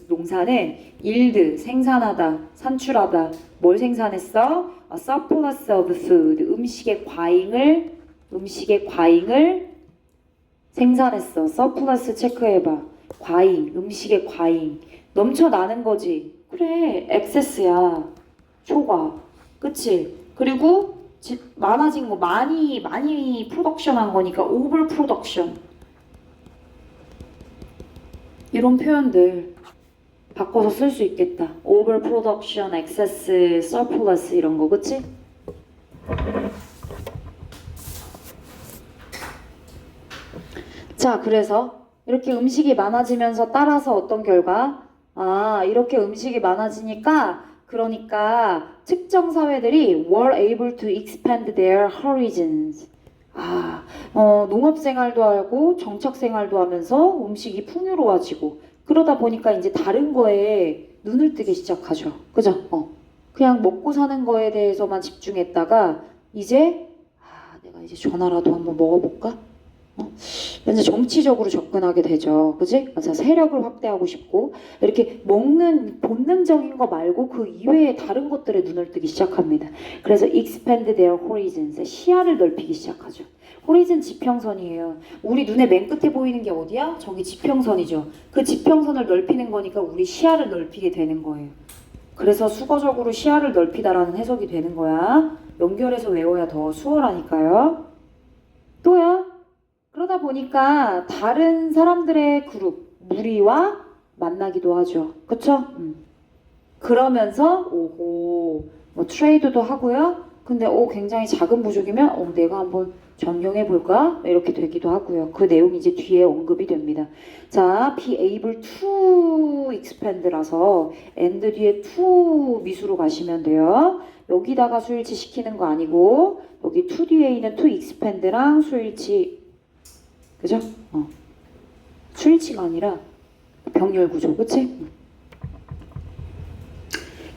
농사는 일드, 생산하다, 산출하다. 뭘 생산했어? A surplus of food, 음식의 과잉을 생산했어. surplus 체크해봐. 과잉, 음식의 과잉. 넘쳐나는 거지. 그래, excess야. 초과. 그치? 그리고 많아진 거 많이 프로덕션한 거니까 오버 프로덕션. 이런 표현들 바꿔서 쓸 수 있겠다. 오버 프로덕션, excess, surplus 이런 거, 그치? 자, 그래서 이렇게 음식이 많아지면서 따라서 어떤 결과? 이렇게 음식이 많아지니까 그러니까 특정 사회들이 were able to expand their horizons. 농업 생활도 하고 정착 생활도 하면서 음식이 풍요로워지고 그러다 보니까 이제 다른 거에 눈을 뜨기 시작하죠. 그죠? 그냥 먹고 사는 거에 대해서만 집중했다가 이제 내가 이제 전화라도 한번 먹어볼까? 이제 정치적으로 접근하게 되죠. 그지? 그래서 세력을 확대하고 싶고 이렇게 먹는 본능적인 거 말고 그 이외의 다른 것들에 눈을 뜨기 시작합니다. 그래서 expand their horizons, 시야를 넓히기 시작하죠. 호리즌 지평선이에요. 우리 눈에 맨 끝에 보이는 게 어디야? 저기 지평선이죠. 그 지평선을 넓히는 거니까 우리 시야를 넓히게 되는 거예요. 그래서 수거적으로 시야를 넓히다라는 해석이 되는 거야. 연결해서 외워야 더 수월하니까요. 또야? 그러다 보니까 다른 사람들의 그룹, 무리와 만나기도 하죠. 그쵸? 그러면서 트레이드도 하고요. 근데 굉장히 작은 부족이면 내가 한번 전용해볼까? 이렇게 되기도 하고요. 그 내용이 이제 뒤에 언급이 됩니다. 자, be able to expand라서 and 뒤에 to 미수로 가시면 돼요. 여기다가 수일치 시키는 거 아니고 여기 to 뒤에 있는 to expand랑 수일치 그죠? 수일치가 아니라 병렬 구조 그치?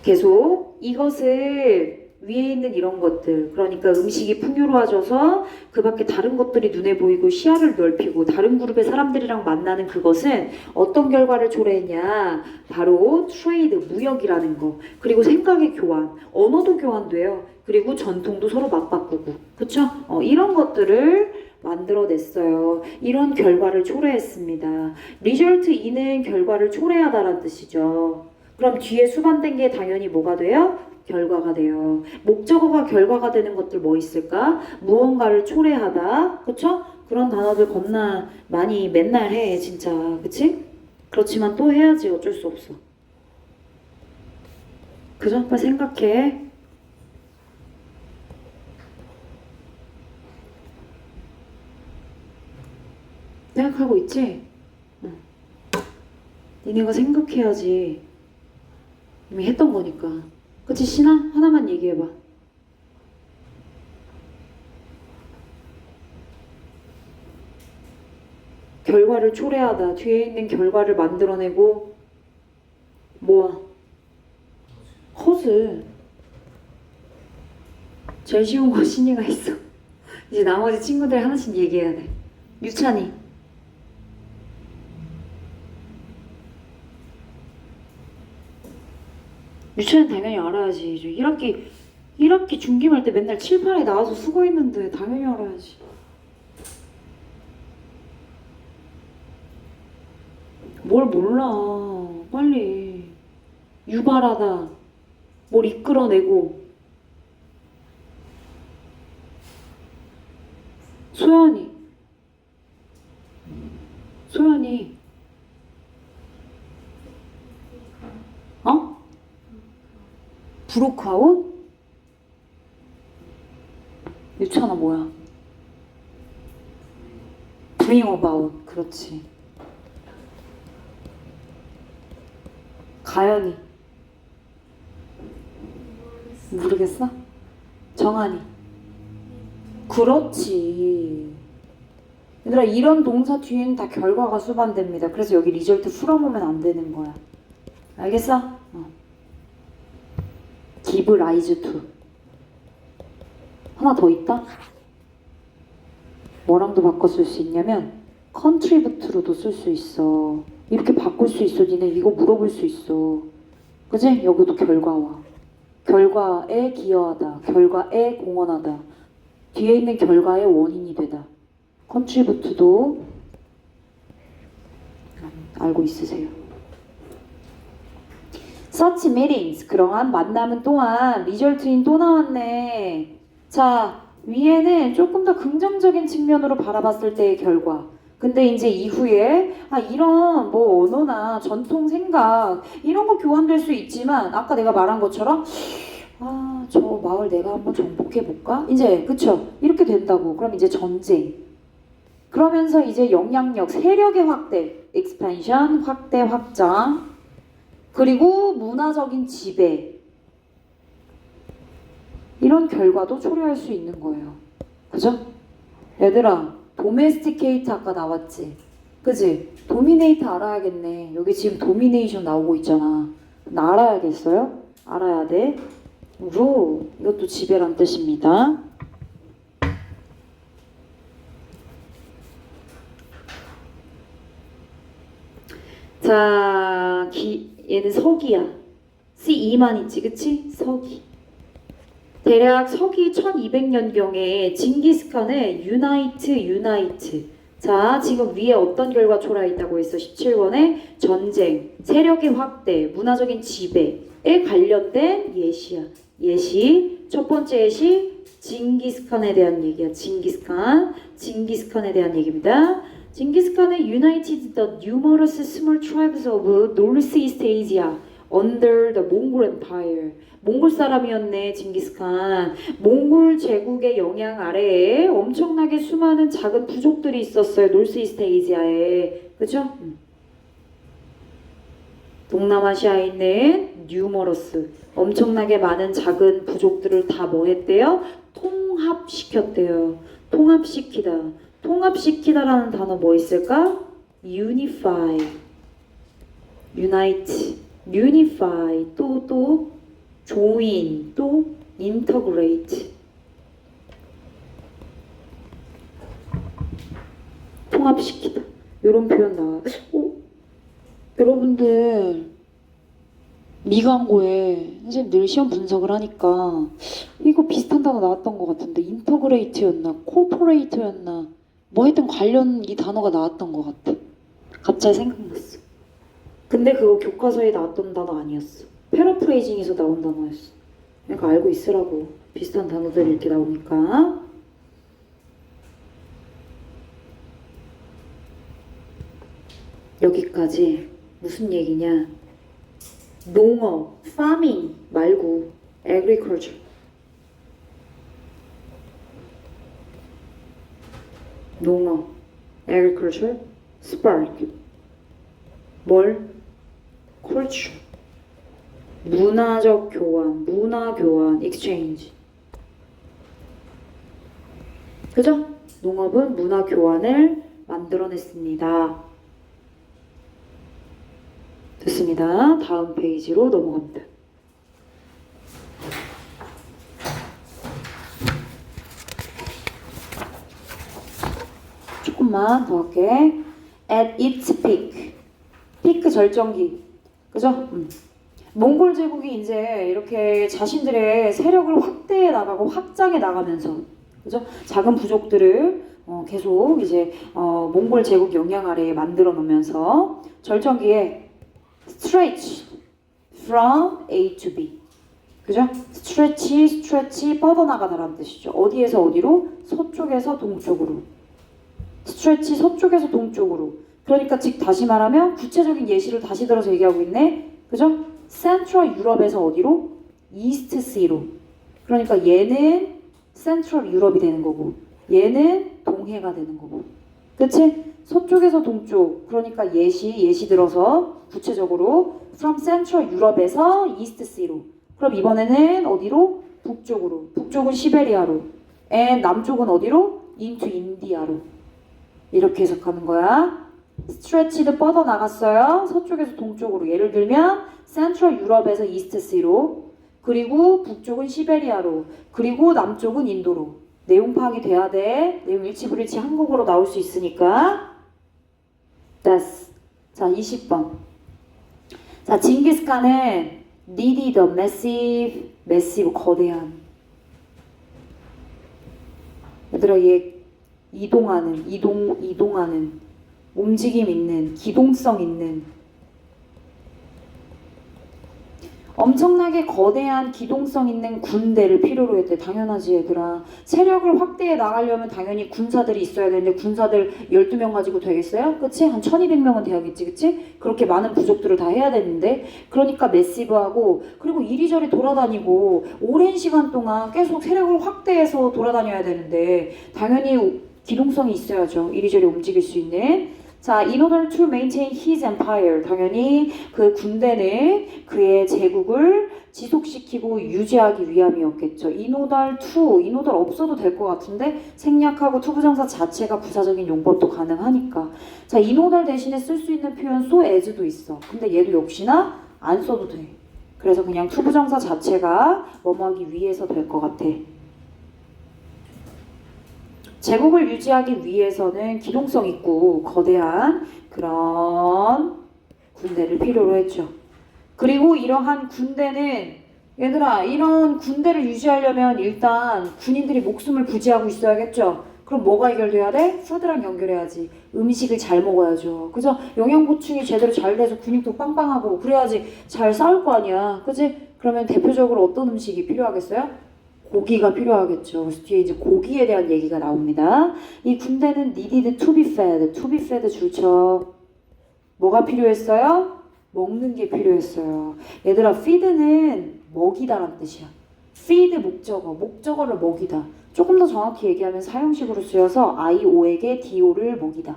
계속 이것을 위에 있는 이런 것들 그러니까 음식이 풍요로워져서 그 밖에 다른 것들이 눈에 보이고 시야를 넓히고 다른 그룹의 사람들이랑 만나는 그것은 어떤 결과를 초래했냐 바로 트레이드 무역이라는 거 그리고 생각의 교환 언어도 교환돼요 그리고 전통도 서로 맞바꾸고 그쵸? 이런 것들을 만들어냈어요. 이런 결과를 초래했습니다. result in은 결과를 초래하다라는 뜻이죠. 그럼 뒤에 수반된 게 당연히 뭐가 돼요? 결과가 돼요. 목적어가 결과가 되는 것들 뭐 있을까? 무언가를 초래하다. 그쵸? 그런 단어들 겁나 많이 맨날 해 진짜. 그치? 그렇지만 또 해야지 어쩔 수 없어. 그죠? 빨리 생각해. 생각하고 있지? 응. 니네가 생각해야지. 이미 했던 거니까. 그치 신아? 하나만 얘기해봐. 결과를 초래하다. 뒤에 있는 결과를 만들어내고 뭐야? 허즈. 제일 쉬운 거 신이가 있어. 이제 나머지 친구들 하나씩 얘기해야 돼. 유찬이. 유치는 당연히 알아야지. 저 1학기 중기말 때 맨날 칠판에 나와서 수고했는데 당연히 알아야지. 뭘 몰라. 빨리. 유발하다. 뭘 이끌어내고. 소연이. 어? 브로크아웃? 유찬아 뭐야? bring about 그렇지. 가연이 모르겠어? 정한이 그렇지. 얘들아 이런 동사 뒤에는 다 결과가 수반됩니다. 그래서 여기 리절트 풀어보면 안 되는 거야. 알겠어? give rise to 하나 더 있다? 뭐랑도 바꿔 쓸 수 있냐면 contribute로도 쓸 수 있어. 이렇게 바꿀 수 있어. 니네 이거 물어볼 수 있어. 그지? 여기도 결과와 결과에 기여하다 결과에 공헌하다 뒤에 있는 결과의 원인이 되다. contribute도 알고 있으세요? such meetings 그러한 만남은 또한 리절트인 또 나왔네. 자 위에는 조금 더 긍정적인 측면으로 바라봤을 때의 결과. 근데 이제 이후에 이런 뭐 언어나 전통 생각 이런 거 교환될 수 있지만 아까 내가 말한 것처럼 저 마을 내가 한번 정복해 볼까? 이제 그쵸? 이렇게 된다고. 그럼 이제 전쟁. 그러면서 이제 영향력, 세력의 확대, expansion, 확대, 확장. 그리고 문화적인 지배. 이런 결과도 초래할 수 있는 거예요. 그죠? 얘들아, 도메스티케이트 아까 나왔지? 그지? 도미네이트 알아야겠네. 여기 지금 도미네이션 나오고 있잖아. 나 알아야겠어요? 알아야 돼. 루, 이것도 지배란 뜻입니다. 자, 얘는 서기야. C2만 있지, 그치? 서기. 대략 서기 1200년경에 징기스칸의 유나이트. 자, 지금 위에 어떤 결과 초래했다고 했어? 17번에 전쟁, 세력의 확대, 문화적인 지배에 관련된 예시야. 예시. 첫 번째 예시, 징기스칸에 대한 얘기야. 징기스칸에 대한 얘기입니다. 징기스칸은 united the numerous small tribes of Northeast Asia under the Mongol Empire. 몽골 사람이었네, 징기스칸. 몽골 제국의 영향 아래에 엄청나게 수많은 작은 부족들이 있었어요, 노스이스트 아시아에. 그죠? 동남아시아에 있는 뉴머러스 엄청나게 많은 작은 부족들을 다 뭐 했대요? 통합시켰대요. 통합시키다. 통합시키다라는 단어 뭐 있을까? unify, unite, unify, 또 join, 또 integrate. 통합시키다. 이런 표현 나와요. 여러분들 미광고에 선생님 늘 시험 분석을 하니까 이거 비슷한 단어 나왔던 것 같은데 인터그레이트였나 코퍼레이터였나 뭐 하여튼 관련 이 단어가 나왔던 것 같아. 갑자기 생각났어. 근데 그거 교과서에 나왔던 단어 아니었어. 패러프레이징에서 나온 단어였어. 그러니까 알고 있으라고. 비슷한 단어들이 이렇게 나오니까. 여기까지 무슨 얘기냐? 농업, farming 말고 agriculture. 농업, agriculture, spark. 뭘? culture. 문화적 교환, 문화 교환, exchange. 그죠? 농업은 문화 교환을 만들어냈습니다. 됐습니다. 다음 페이지로 넘어갑니다. 조금만 더 할게. At its peak. 피크 절정기. 그죠? 몽골 제국이 이제 이렇게 자신들의 세력을 확대해 나가고 확장해 나가면서, 그죠? 작은 부족들을 계속 이제 몽골 제국 영향 아래에 만들어 놓으면서 절정기에 stretch from A to B. 그죠? stretch 뻗어나가다라는 뜻이죠. 어디에서 어디로? 서쪽에서 동쪽으로. stretch 서쪽에서 동쪽으로. 그러니까 즉 다시 말하면 구체적인 예시를 다시 들어서 얘기하고 있네. 그죠? 센트럴 유럽에서 어디로? 이스트 C로. 그러니까 얘는 센트럴 유럽이 되는 거고 얘는 동해가 되는 거고. 그치? 서쪽에서 동쪽. 그러니까 예시 들어서 구체적으로 from central 유럽에서 이스트 C로. 그럼 이번에는 어디로? 북쪽으로. 북쪽은 시베리아로. and 남쪽은 어디로? into 인디아로. 이렇게 해석하는 거야. stretched 뻗어나갔어요. 서쪽에서 동쪽으로. 예를 들면 central 유럽에서 이스트 C로. 그리고 북쪽은 시베리아로. 그리고 남쪽은 인도로. 내용 파악이 돼야 돼. 내용 일치불일치 한국어로 나올 수 있으니까. 됐어. 자, 20번. 자, 징기스칸은 needed a massive, 거대한. 얘들아, 얘 이동하는, 움직임 있는, 기동성 있는, 엄청나게 거대한 기동성 있는 군대를 필요로 했대. 당연하지 얘들아. 세력을 확대해 나가려면 당연히 군사들이 있어야 되는데 군사들 12명 가지고 되겠어요? 그치? 한 1200명은 돼야겠지. 그치? 그렇게 많은 부족들을 다 해야 되는데 그러니까 매시브하고 그리고 이리저리 돌아다니고 오랜 시간 동안 계속 세력을 확대해서 돌아다녀야 되는데 당연히 기동성이 있어야죠. 이리저리 움직일 수 있는. 자, in order to maintain his empire. 당연히 그 군대는 그의 제국을 지속시키고 유지하기 위함이었겠죠. in order 없어도 될 것 같은데 생략하고 투부정사 자체가 부사적인 용법도 가능하니까. 자, in order 대신에 쓸 수 있는 표현 so as도 있어. 근데 얘도 역시나 안 써도 돼. 그래서 그냥 투부정사 자체가 뭐뭐하기 위해서 될 것 같아. 제국을 유지하기 위해서는 기동성 있고 거대한 그런 군대를 필요로 했죠. 그리고 이러한 군대는 얘들아 이런 군대를 유지하려면 일단 군인들이 목숨을 부지하고 있어야겠죠. 그럼 뭐가 해결돼야 돼? 푸드랑 연결해야지. 음식을 잘 먹어야죠. 그죠? 영양 보충이 제대로 잘 돼서 근육도 빵빵하고 그래야지 잘 싸울 거 아니야. 그지? 그러면 대표적으로 어떤 음식이 필요하겠어요? 고기가 필요하겠죠. 그래서 뒤에 이제 고기에 대한 얘기가 나옵니다. 이 군대는 needed to be fed 줄쳐. 뭐가 필요했어요? 먹는 게 필요했어요. 얘들아, feed는 먹이다라는 뜻이야. feed 목적어를 먹이다. 조금 더 정확히 얘기하면 사형식으로 쓰여서 IO에게 DO를 먹이다.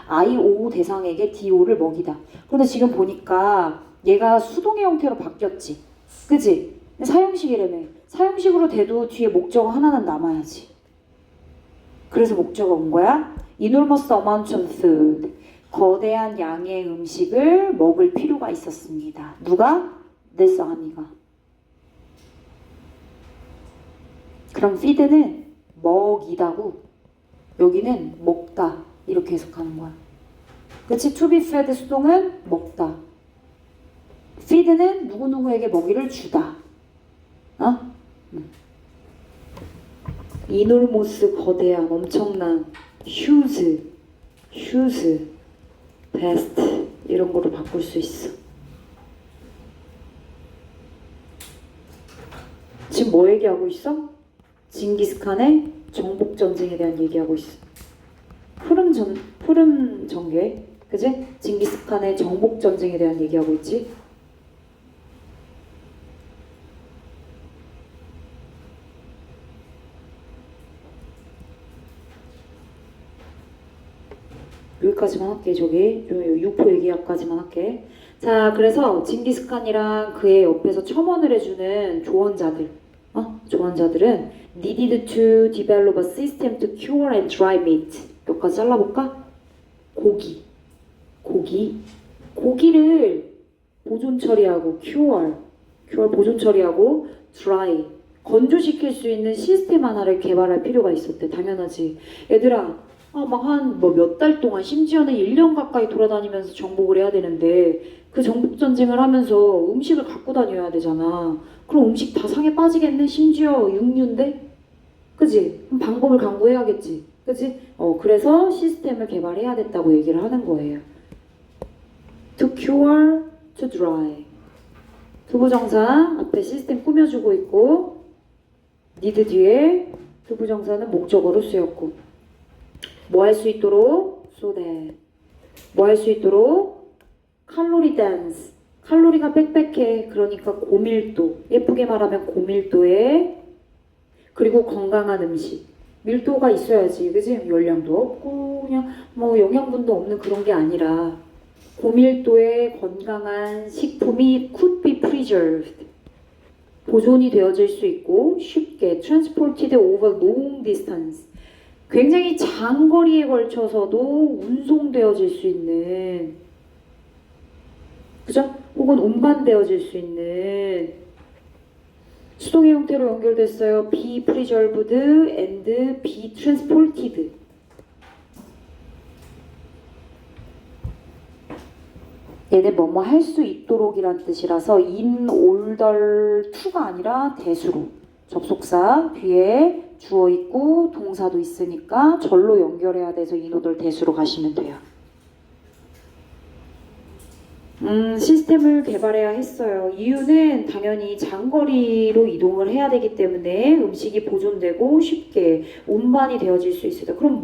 IO 대상에게 DO를 먹이다. 그런데 지금 보니까 얘가 수동의 형태로 바뀌었지. 그지? 사용식이라며. 사용식으로 돼도 뒤에 목적어 하나는 남아야지. 그래서 목적어 온 거야. Enormous amount of food. 거대한 양의 음식을 먹을 필요가 있었습니다. 누가? this army가. 그럼 feed는 먹이다고, 여기는 먹다 이렇게 해석하는 거야. 그치? to be fed 수동은 먹다. feed는 누구누구에게 먹이를 주다. 어? 이놀모스 거대한 엄청난 huge vast 이런 거로 바꿀 수 있어. 지금 뭐 얘기하고 있어? 징기스칸의 정복 전쟁에 대한 얘기하고 있어. 푸름 전개, 그지? 징기스칸의 정복 전쟁에 대한 얘기하고 있지. 여기까지만 할게. 저기 육포 얘기까지만 할게. 자, 그래서 징기스칸이랑 그의 옆에서 첨언을 해주는 조언자들, 조언자들은 needed to develop a system to cure and dry meat. 여기까지 잘라볼까? 고기를 보존 처리하고 cure 보존 처리하고 dry 건조시킬 수 있는 시스템 하나를 개발할 필요가 있었대. 당연하지. 얘들아, 막 한 몇 달 동안, 심지어는 1년 가까이 돌아다니면서 정복을 해야 되는데 그 정복 전쟁을 하면서 음식을 갖고 다녀야 되잖아. 그럼 음식 다 상에 빠지겠네? 심지어 육류인데? 그지? 그럼 방법을 강구해야겠지. 그지? 그래서 시스템을 개발해야 됐다고 얘기를 하는 거예요. To cure, to dry. 두부정사 앞에 시스템 꾸며주고 있고, need 뒤에 두부정사는 목적어로 쓰였고, 뭐 할 수 있도록? so that. 뭐 할 수 있도록? 칼로리 댄스. 칼로리가 빽빽해. 그러니까 고밀도. 예쁘게 말하면 고밀도에, 그리고 건강한 음식. 밀도가 있어야지. 그지? 열량도 없고 그냥 뭐 영양분도 없는 그런 게 아니라 고밀도의 건강한 식품이 could be preserved. 보존이 되어질 수 있고 쉽게 transported over long distance. 굉장히 장거리에 걸쳐서도 운송되어질 수 있는, 그죠? 혹은 운반되어질 수 있는 수동의 형태로 연결됐어요. be preserved and be transported. 얘네 뭐뭐 할 수 있도록이란 뜻이라서 in order to가 아니라 대수로, 접속사 뒤에 주어 있고 동사도 있으니까 절로 연결해야 돼서 in order 대수로 가시면 돼요. 시스템을 개발해야 했어요. 이유는 당연히 장거리로 이동을 해야 되기 때문에 음식이 보존되고 쉽게 운반이 되어질 수 있어요. 그럼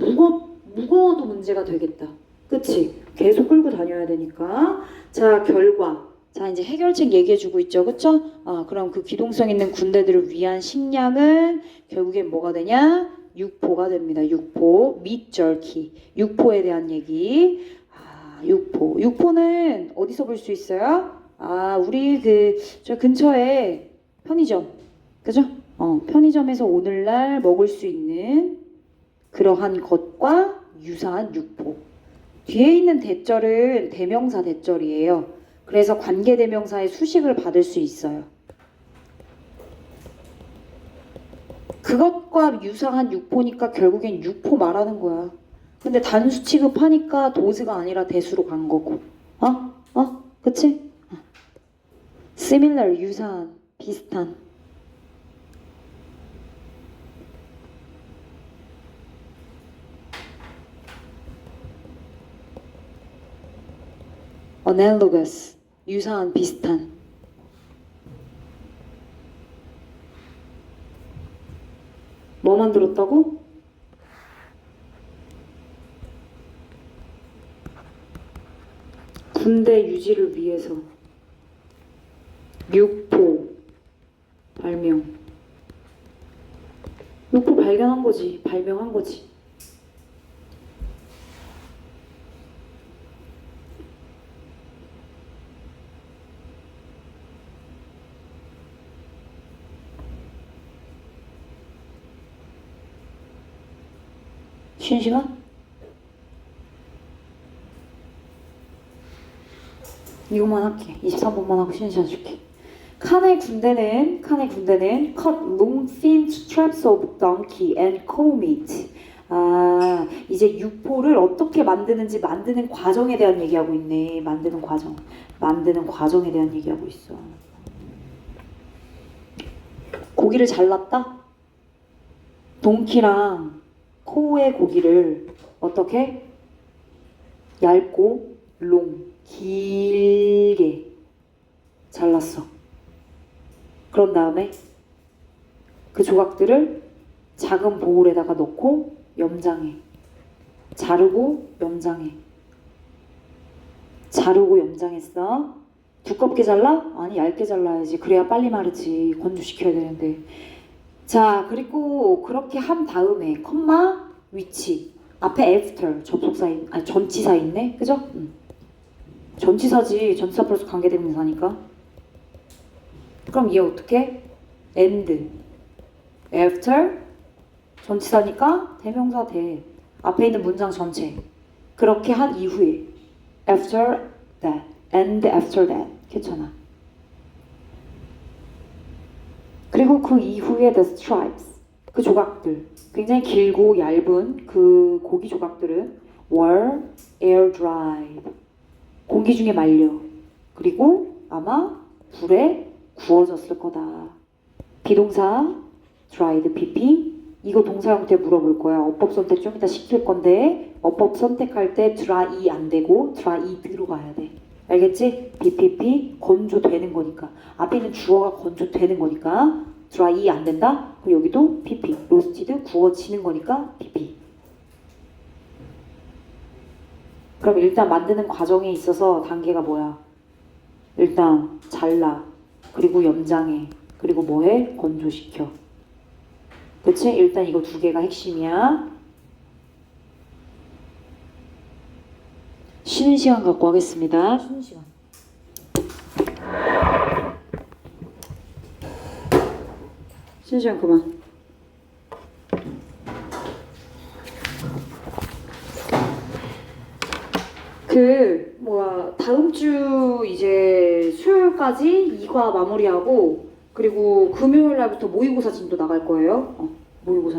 무거워도 문제가 되겠다. 그치? 계속 끌고 다녀야 되니까. 자, 결과. 자, 이제 해결책 얘기해주고 있죠. 그쵸? 그럼 그 기동성 있는 군대들을 위한 식량은 결국엔 뭐가 되냐? 육포가 됩니다. 육포. meat jerky. 육포에 대한 얘기. 육포는 어디서 볼 수 있어요? 우리 저 근처에 편의점. 그죠? 편의점에서 오늘날 먹을 수 있는 그러한 것과 유사한 육포. 뒤에 있는 대절은 대명사 대절이에요. 그래서 관계대명사의 수식을 받을 수 있어요. 그것과 유사한 육포니까 결국엔 육포 말하는 거야. 근데 단수 취급하니까 도스가 아니라 대수로 간 거고. 그치? similar, 유사한, 비슷한. analogous, 유사한, 비슷한. 뭐 만들었다고? 군대 유지를 위해서 육포 발명. 육포 발견한 거지, 발명한 거지. 쉬는 시간? 이것만 할게. 23번만 하고 쉬는 시간 줄게. 칸의 군대는 cut long thin straps of donkey and comb it. 아, 이제 육포를 어떻게 만드는지 만드는 과정에 대한 얘기하고 있네. 만드는 과정에 대한 얘기하고 있어. 고기를 잘랐다? 동키랑 코의 고기를 어떻게? 얇고 길게 잘랐어. 그런 다음에 그 조각들을 작은 보울에다가 넣고 염장해. 자르고 염장했어. 두껍게 잘라? 아니, 얇게 잘라야지. 그래야 빨리 마르지. 건조시켜야 되는데. 자, 그리고 그렇게 한 다음에 컴마 위치 앞에 after 접속사 전치사 있네. 그죠? 전치사지. 전치사 플러스 관계대명사니까. 그럼 얘 어떻게? and after 전치사니까 대명사 대 앞에 있는 문장 전체. 그렇게 한 이후에 after that and after that. 괜찮아. 그리고 그 이후에 the stripes 그 조각들 굉장히 길고 얇은 그 고기 조각들은 were air dried 공기 중에 말려. 그리고 아마 불에 구워졌을 거다. 비동사 dried pp 이거 동사 형태 물어볼 거야. 어법 선택 좀 이따 시킬 건데 어법 선택할 때 dry 안 되고 dry 들어가야 돼. 알겠지? bpp 건조되는 거니까 앞에 있는 주어가 건조되는 거니까 dry 안 된다? 그럼 여기도 pp roasted 구워지는 거니까 pp. 그럼 일단 만드는 과정에 있어서 단계가 뭐야? 일단 잘라 그리고 염장해 그리고 뭐해? 건조시켜. 그치? 일단 이거 두 개가 핵심이야. 쉬는 시간 갖고 하겠습니다. 쉬는 시간. 쉬는 시간 그만. 다음 주 이제 수요일까지 이과 마무리하고 그리고 금요일 날부터 모의고사 진도 나갈 거예요. 모의고사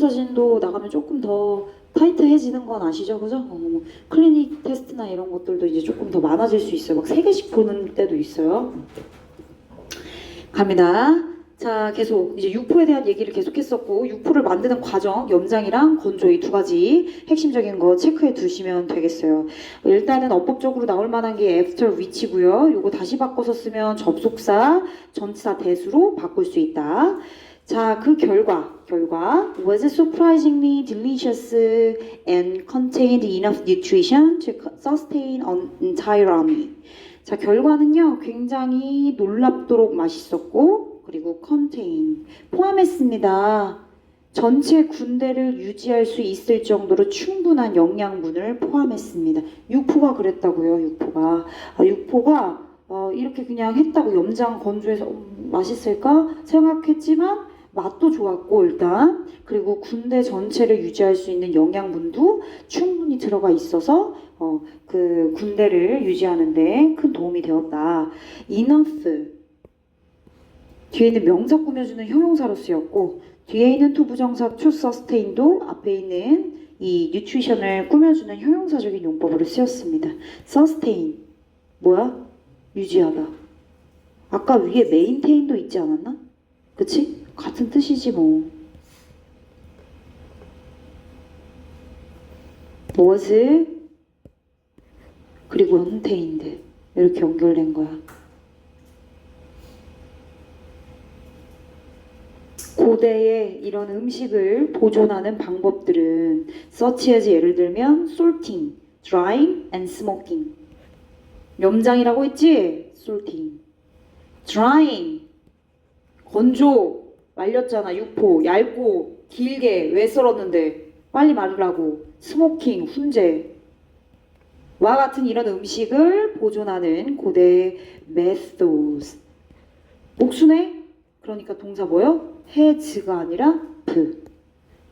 진도 나가면 조금 더 타이트해지는 건 아시죠? 그죠? 클리닉 테스트나 이런 것들도 이제 조금 더 많아질 수 있어요. 막 3개씩 보는 때도 있어요. 갑니다. 자, 계속 이제 육포에 대한 얘기를 계속했었고 육포를 만드는 과정, 염장이랑 건조 이 두 가지 핵심적인 거 체크해 두시면 되겠어요. 일단은 어법적으로 나올 만한 게 after which고요. 요거 다시 바꿔서 쓰면 접속사, 전치사 대수로 바꿀 수 있다. 자, 그 결과 was surprisingly delicious and contained enough nutrition to sustain an entire army. 자, 결과는요 굉장히 놀랍도록 맛있었고 그리고 contain 포함했습니다. 전체 군대를 유지할 수 있을 정도로 충분한 영양분을 포함했습니다. 육포가 그랬다고요. 육포가 이렇게 그냥 했다고 염장 건조해서 맛있을까 생각했지만 맛도 좋았고 일단 그리고 군대 전체를 유지할 수 있는 영양분도 충분히 들어가 있어서 그 군대를 유지하는데 큰 도움이 되었다. enough 뒤에 있는 명사 꾸며주는 형용사로 쓰였고 뒤에 있는 to 부정사 to sustain도 앞에 있는 이 nutrition을 꾸며주는 형용사적인 용법으로 쓰였습니다. sustain 뭐야? 유지하다. 아까 위에 maintain도 있지 않았나? 그치? 같은 뜻이지 뭐. was 그리고 maintained 이렇게 연결된 거야. 고대에 이런 음식을 보존하는 방법들은 such as 예를 들면 sorting, drying and smoking. 염장이라고 했지? sorting. drying 건조 말렸잖아. 육포 얇고 길게 왜 썰었는데 빨리 마르라고. 스모킹 훈제 와 같은 이런 음식을 보존하는 고대 methods. 옥수네? 그러니까 동사 뭐요? has가 아니라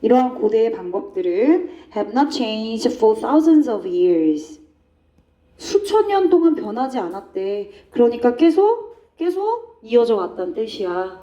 이러한 고대의 방법들은 have not changed for thousands of years. 수천 년 동안 변하지 않았대. 그러니까 계속 이어져 왔다는 뜻이야.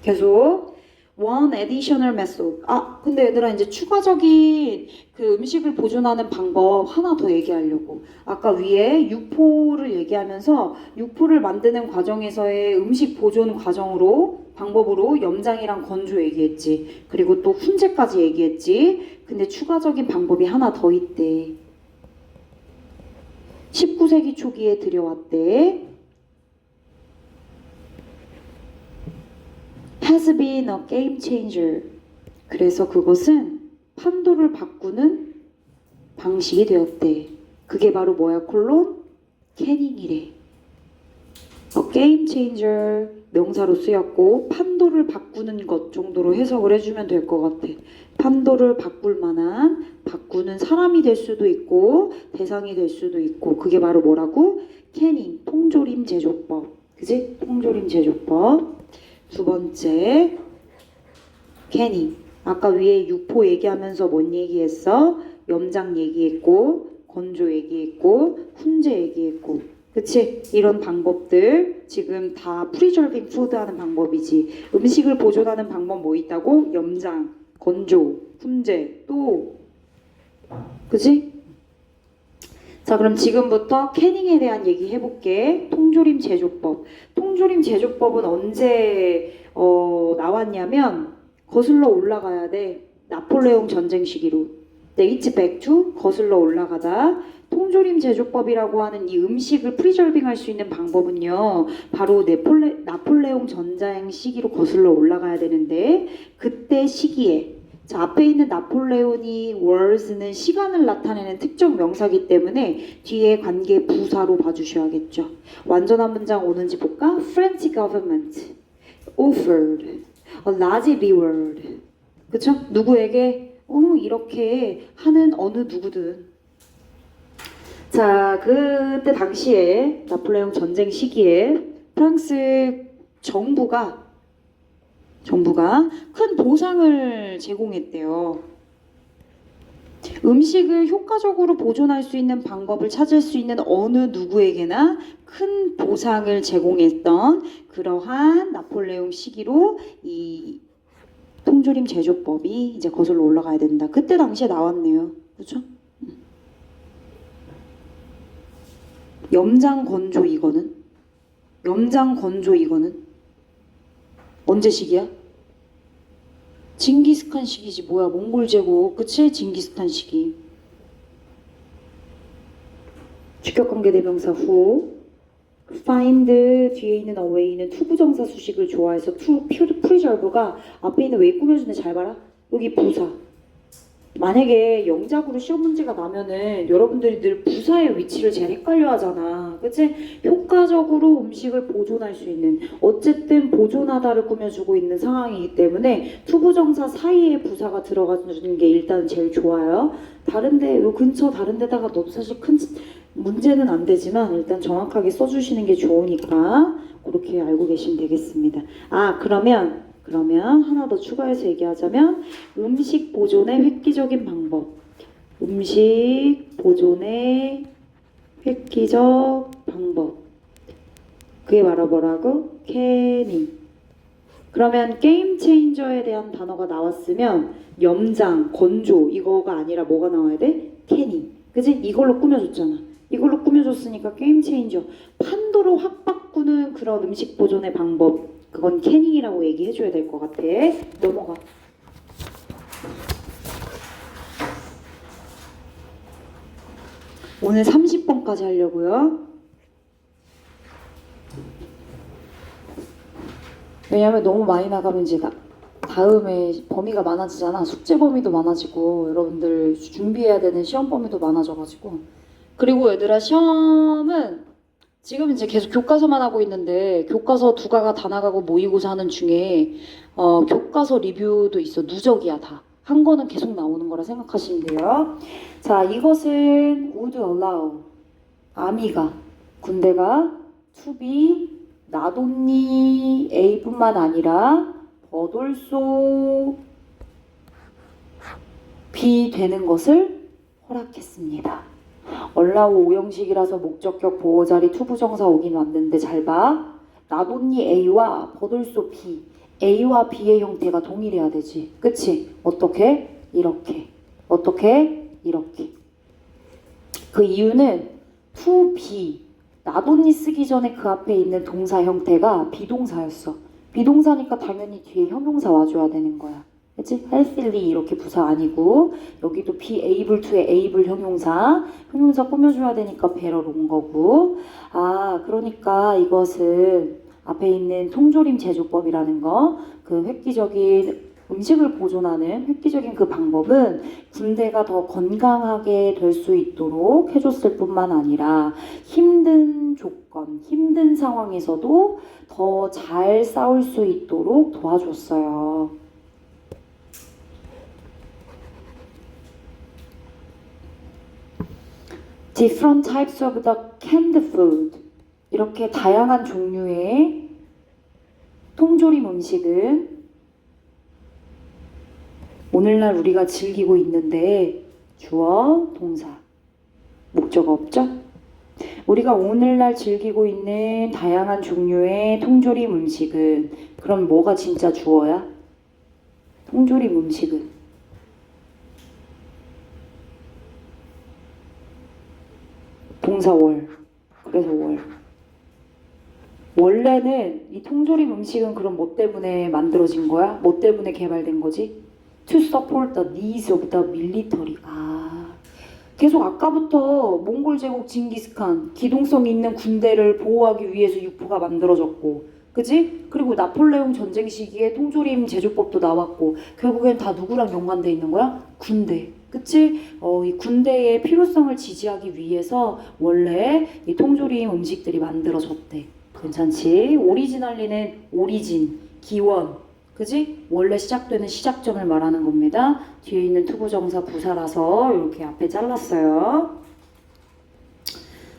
계속 one additional method. 근데 얘들아 이제 추가적인 그 음식을 보존하는 방법 하나 더 얘기하려고. 아까 위에 육포를 얘기하면서 육포를 만드는 과정에서의 음식 보존 과정으로 방법으로 염장이랑 건조 얘기했지. 그리고 또 훈제까지 얘기했지. 근데 추가적인 방법이 하나 더 있대. 19세기 초기에 들여왔대. has been a game changer. 그래서 그것은 판도를 바꾸는 방식이 되었대. 그게 바로 뭐야, 콜론? 캐닝이래. a game changer 명사로 쓰였고 판도를 바꾸는 것 정도로 해석을 해주면 될 것 같아. 판도를 바꿀 만한, 바꾸는 사람이 될 수도 있고 대상이 될 수도 있고, 그게 바로 뭐라고? 캐닝, 통조림 제조법. 그지? 통조림 제조법. 두 번째, 캐닝. 아까 위에 육포 얘기하면서 뭔 얘기했어? 염장 얘기했고, 건조 얘기했고, 훈제 얘기했고. 그치? 이런 방법들 지금 다 프리저빙 푸드 하는 방법이지. 음식을 보존하는 방법 뭐 있다고? 염장, 건조, 훈제, 또 그치? 자, 그럼 지금부터 캐닝에 대한 얘기 해볼게. 통조림 제조법. 통조림 제조법은 언제 나왔냐면 거슬러 올라가야 돼. 나폴레옹 전쟁 시기로. dates back to 거슬러 올라가다. 통조림 제조법이라고 하는 이 음식을 프리저빙 할 수 있는 방법은요, 바로 나폴레옹 전쟁 시기로 거슬러 올라가야 되는데, 그때 시기에, 자, 앞에 있는 나폴레온이 월스는 시간을 나타내는 특정 명사기 때문에 뒤에 관계 부사로 봐주셔야겠죠. 완전한 문장 오는지 볼까? French government offered a large reward. 그쵸? 누구에게? 이렇게 하는 어느 누구든. 자, 그때 당시에 나폴레옹 전쟁 시기에 프랑스 정부가 큰 보상을 제공했대요. 음식을 효과적으로 보존할 수 있는 방법을 찾을 수 있는 어느 누구에게나 큰 보상을 제공했던 그러한 나폴레옹 시기로 이 통조림 제조법이 이제 거슬러 올라가야 된다. 그때 당시에 나왔네요. 그렇죠? 염장 건조 이거는 언제 시기야? 징기스칸 시기지. 뭐야, 몽골 제국. 그치? 징기스칸 시기. 주격관계 대명사 후 find 뒤에 있는 away는 투부정사 수식을 좋아해서 preserve가 앞에 있는 way 꾸며주는데 잘 봐라. 여기 부사. 만약에 영작으로 시험 문제가 나면은 여러분들이 늘 부사의 위치를 제일 헷갈려 하잖아. 그치? 효과적으로 음식을 보존할 수 있는, 어쨌든 보존하다를 꾸며주고 있는 상황이기 때문에 투부정사 사이에 부사가 들어가주는 게 일단 제일 좋아요. 다른데, 요 근처 다른 데다가 넣어도 사실 큰 문제는 안 되지만 일단 정확하게 써주시는 게 좋으니까 그렇게 알고 계시면 되겠습니다. 그러면 하나 더 추가해서 얘기하자면 음식 보존의 획기적인 방법. 음식 보존의 획기적 방법. 그게 바로 뭐라고? 캐닝. 그러면 게임 체인저에 대한 단어가 나왔으면 염장, 건조 이거가 아니라 뭐가 나와야 돼? 캐닝. 그지? 이걸로 꾸며줬잖아. 이걸로 꾸며줬으니까 게임 체인저. 판도로 확 바꾸는 그런 음식 보존의 방법. 그건 캐닝이라고 얘기해줘야 될 것 같아. 넘어가. 오늘 30번까지 하려고요. 왜냐면 너무 많이 나가면 이제 다음에 범위가 많아지잖아. 숙제 범위도 많아지고 여러분들 준비해야 되는 시험 범위도 많아져가지고. 그리고 얘들아, 시험은 지금 이제 계속 교과서만 하고 있는데 교과서 두가가 다 나가고 모의고사 하는 중에 교과서 리뷰도 있어. 누적이야 다. 한 거는 계속 나오는 거라 생각하시면 돼요. 자, 이것은 would allow. 아미가, 군대가 to be not only A뿐만 아니라 버돌소 비 되는 것을 허락했습니다. 얼라우 오형식이라서 목적격 보호자리 투부정사 오긴 왔는데 잘 봐. 나돈니 A와 버돌소 B. A와 B의 형태가 동일해야 되지. 그치? 어떻게? 이렇게. 어떻게? 이렇게. 그 이유는 to be. 나돈니 쓰기 전에 그 앞에 있는 동사 형태가 비동사였어. 비동사니까 당연히 뒤에 형용사 와줘야 되는 거야. 그치? healthily 이렇게 부사 아니고 여기도 be able to의 able 형용사 꾸며줘야 되니까 배럴 온 거고. 아 그러니까 이것은 앞에 있는 통조림 제조법이라는 거, 그 획기적인 음식을 보존하는 획기적인 그 방법은 군대가 더 건강하게 될 수 있도록 해줬을 뿐만 아니라 힘든 조건, 힘든 상황에서도 더 잘 싸울 수 있도록 도와줬어요. Different types of the canned food. 이렇게 다양한 종류의 통조림 음식은 오늘날 우리가 즐기고 있는데 주어, 동사, 목적어 없죠? 우리가 오늘날 즐기고 있는 다양한 종류의 통조림 음식은 그럼 뭐가 진짜 주어야? 통조림 음식은 동사 월. 그래서 월. 원래는 이 통조림 음식은 그럼 뭐 때문에 만들어진 거야? 뭐 때문에 개발된 거지? To support the needs of the military. 아, 계속 아까부터 몽골 제국 징기스칸 기동성 있는 군대를 보호하기 위해서 육포가 만들어졌고, 그지? 그리고 나폴레옹 전쟁 시기에 통조림 제조법도 나왔고, 결국엔 다 누구랑 연관돼 있는 거야? 군대. 그치? 이 군대의 필요성을 지지하기 위해서 원래 이 통조림 음식들이 만들어졌대. 괜찮지? 오리지널리는 오리진, 기원, 그지? 원래 시작되는 시작점을 말하는 겁니다. 뒤에 있는 투부정사 부사라서 이렇게 앞에 잘랐어요.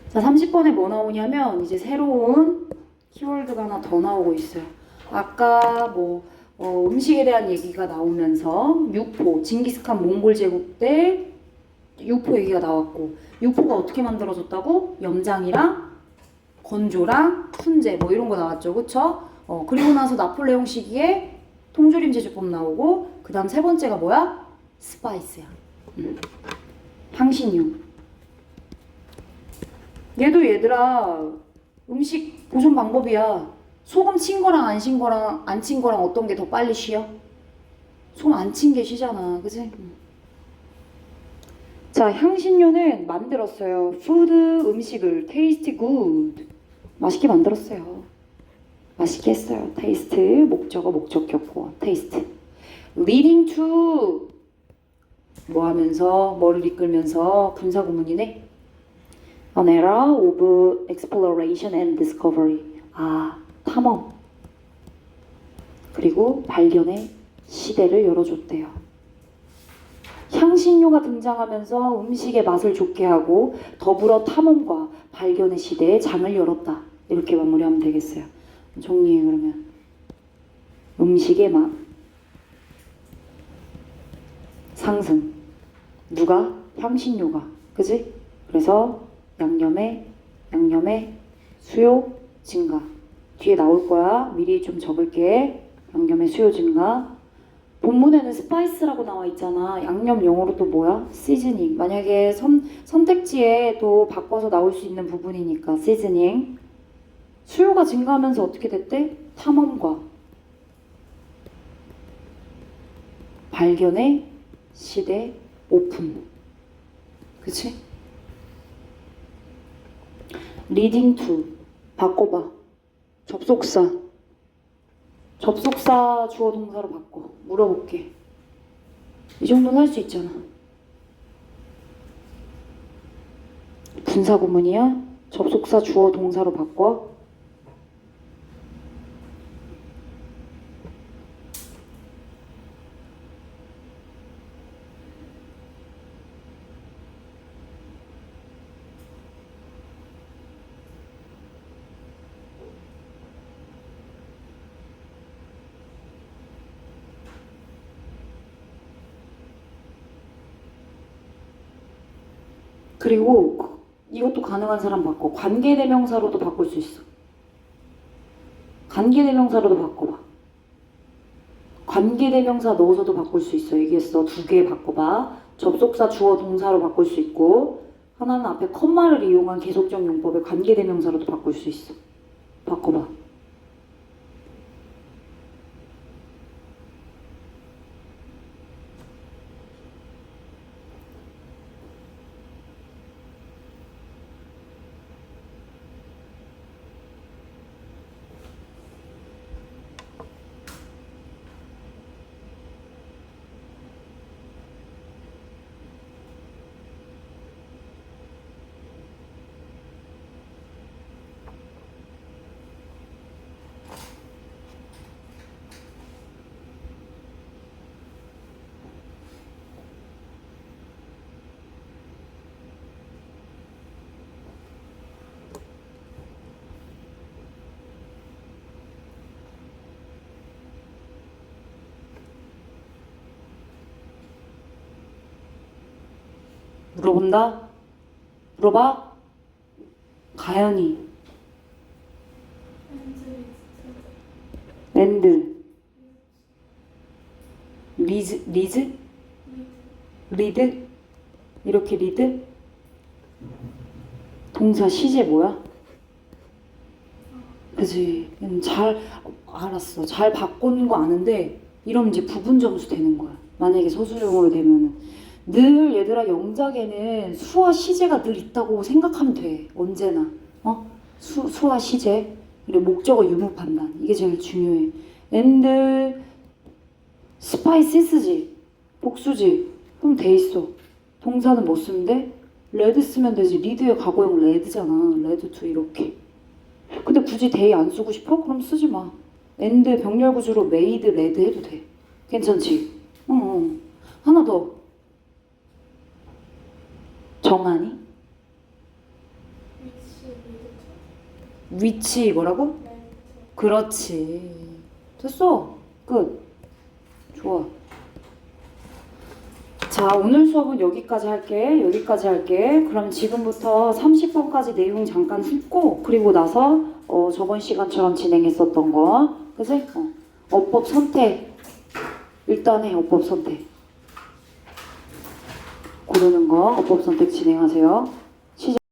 자, 30번에 뭐 나오냐면 이제 새로운 키워드가 하나 더 나오고 있어요. 아까 음식에 대한 얘기가 나오면서 육포, 징기스칸 몽골 제국 때 육포 얘기가 나왔고, 육포가 어떻게 만들어졌다고? 염장이랑 건조랑 훈제 뭐 이런 거 나왔죠, 그쵸? 그리고 나서 나폴레옹 시기에 통조림 제조법 나오고, 그 다음 세 번째가 뭐야? 스파이스야. 향신료. 얘도 얘들아 음식 보존 방법이야. 소금 친 거랑 안 친 거랑 어떤 게 더 빨리 쉬어? 소금 안 친 게 쉬잖아, 그치? 자, 향신료는 만들었어요. 푸드 음식을 taste good. 맛있게 만들었어요. 맛있게 했어요. taste 목적어 목적격 taste. leading to 뭐 하면서 뭐를 이끌면서 분사구문이네. An era of exploration and discovery. 아, 탐험. 그리고 발견의 시대를 열어줬대요. 향신료가 등장하면서 음식의 맛을 좋게 하고 더불어 탐험과 발견의 시대에 장을 열었다. 이렇게 마무리하면 되겠어요. 정리해 그러면. 음식의 맛 상승. 누가? 향신료가. 그지? 그래서 양념의 수요 증가. 뒤에 나올 거야. 미리 좀 적을게. 양념의 수요 증가. 본문에는 스파이스라고 나와 있잖아. 양념 영어로 또 뭐야? 시즈닝. 만약에 선택지에 또 바꿔서 나올 수 있는 부분이니까 시즈닝. 수요가 증가하면서 어떻게 됐대? 탐험과 발견의 시대 오픈. 그치? leading to 바꿔봐. 접속사 주어 동사로 바꿔. 물어볼게. 이 정도는 할 수 있잖아. 분사구문이야? 접속사 주어 동사로 바꿔. 그리고 이것도 가능한 사람 바꿔. 관계대명사로도 바꿀 수 있어. 관계대명사로도 바꿔봐. 관계대명사 넣어서도 바꿀 수 있어. 얘기했어. 2개 바꿔봐. 접속사 주어 동사로 바꿀 수 있고, 하나는 앞에 컴마를 이용한 계속적 용법의 관계대명사로도 바꿀 수 있어. 바꿔봐. 물어본다? 물어봐? 가연이. 랜드. 리즈? 리드? 이렇게 리드? 동사 시제 뭐야? 그치? 잘 알았어. 잘 바꾼 거 아는데 이러면 이제 부분 점수 되는 거야. 만약에 서술형으로 되면은 늘 얘들아 영작에는 수와 시제가 늘 있다고 생각하면 돼. 언제나. 수와 시제 그리고 목적어 유무 판단 이게 제일 중요해. and spices 복수지. 그럼 돼 있어. 동사는 뭐 쓰면 돼? 레드 쓰면 되지. 리드의 과거형 레드잖아. 레드 투 이렇게. 근데 굳이 데이 안 쓰고 싶어? 그럼 쓰지 마. and 병렬 구조로 made 레드 해도 돼. 괜찮지? 하나 더. 정한이? 위치 뭐라고? 그렇지. 됐어. 끝. 좋아. 자, 오늘 수업은 여기까지 할게. 그럼 지금부터 30번까지 내용 잠깐 훑고 그리고 나서 저번 시간처럼 진행했었던 거. 그치? 어법 선택. 일단 해. 어법 선택. 고르는 거. 어법 선택 진행하세요.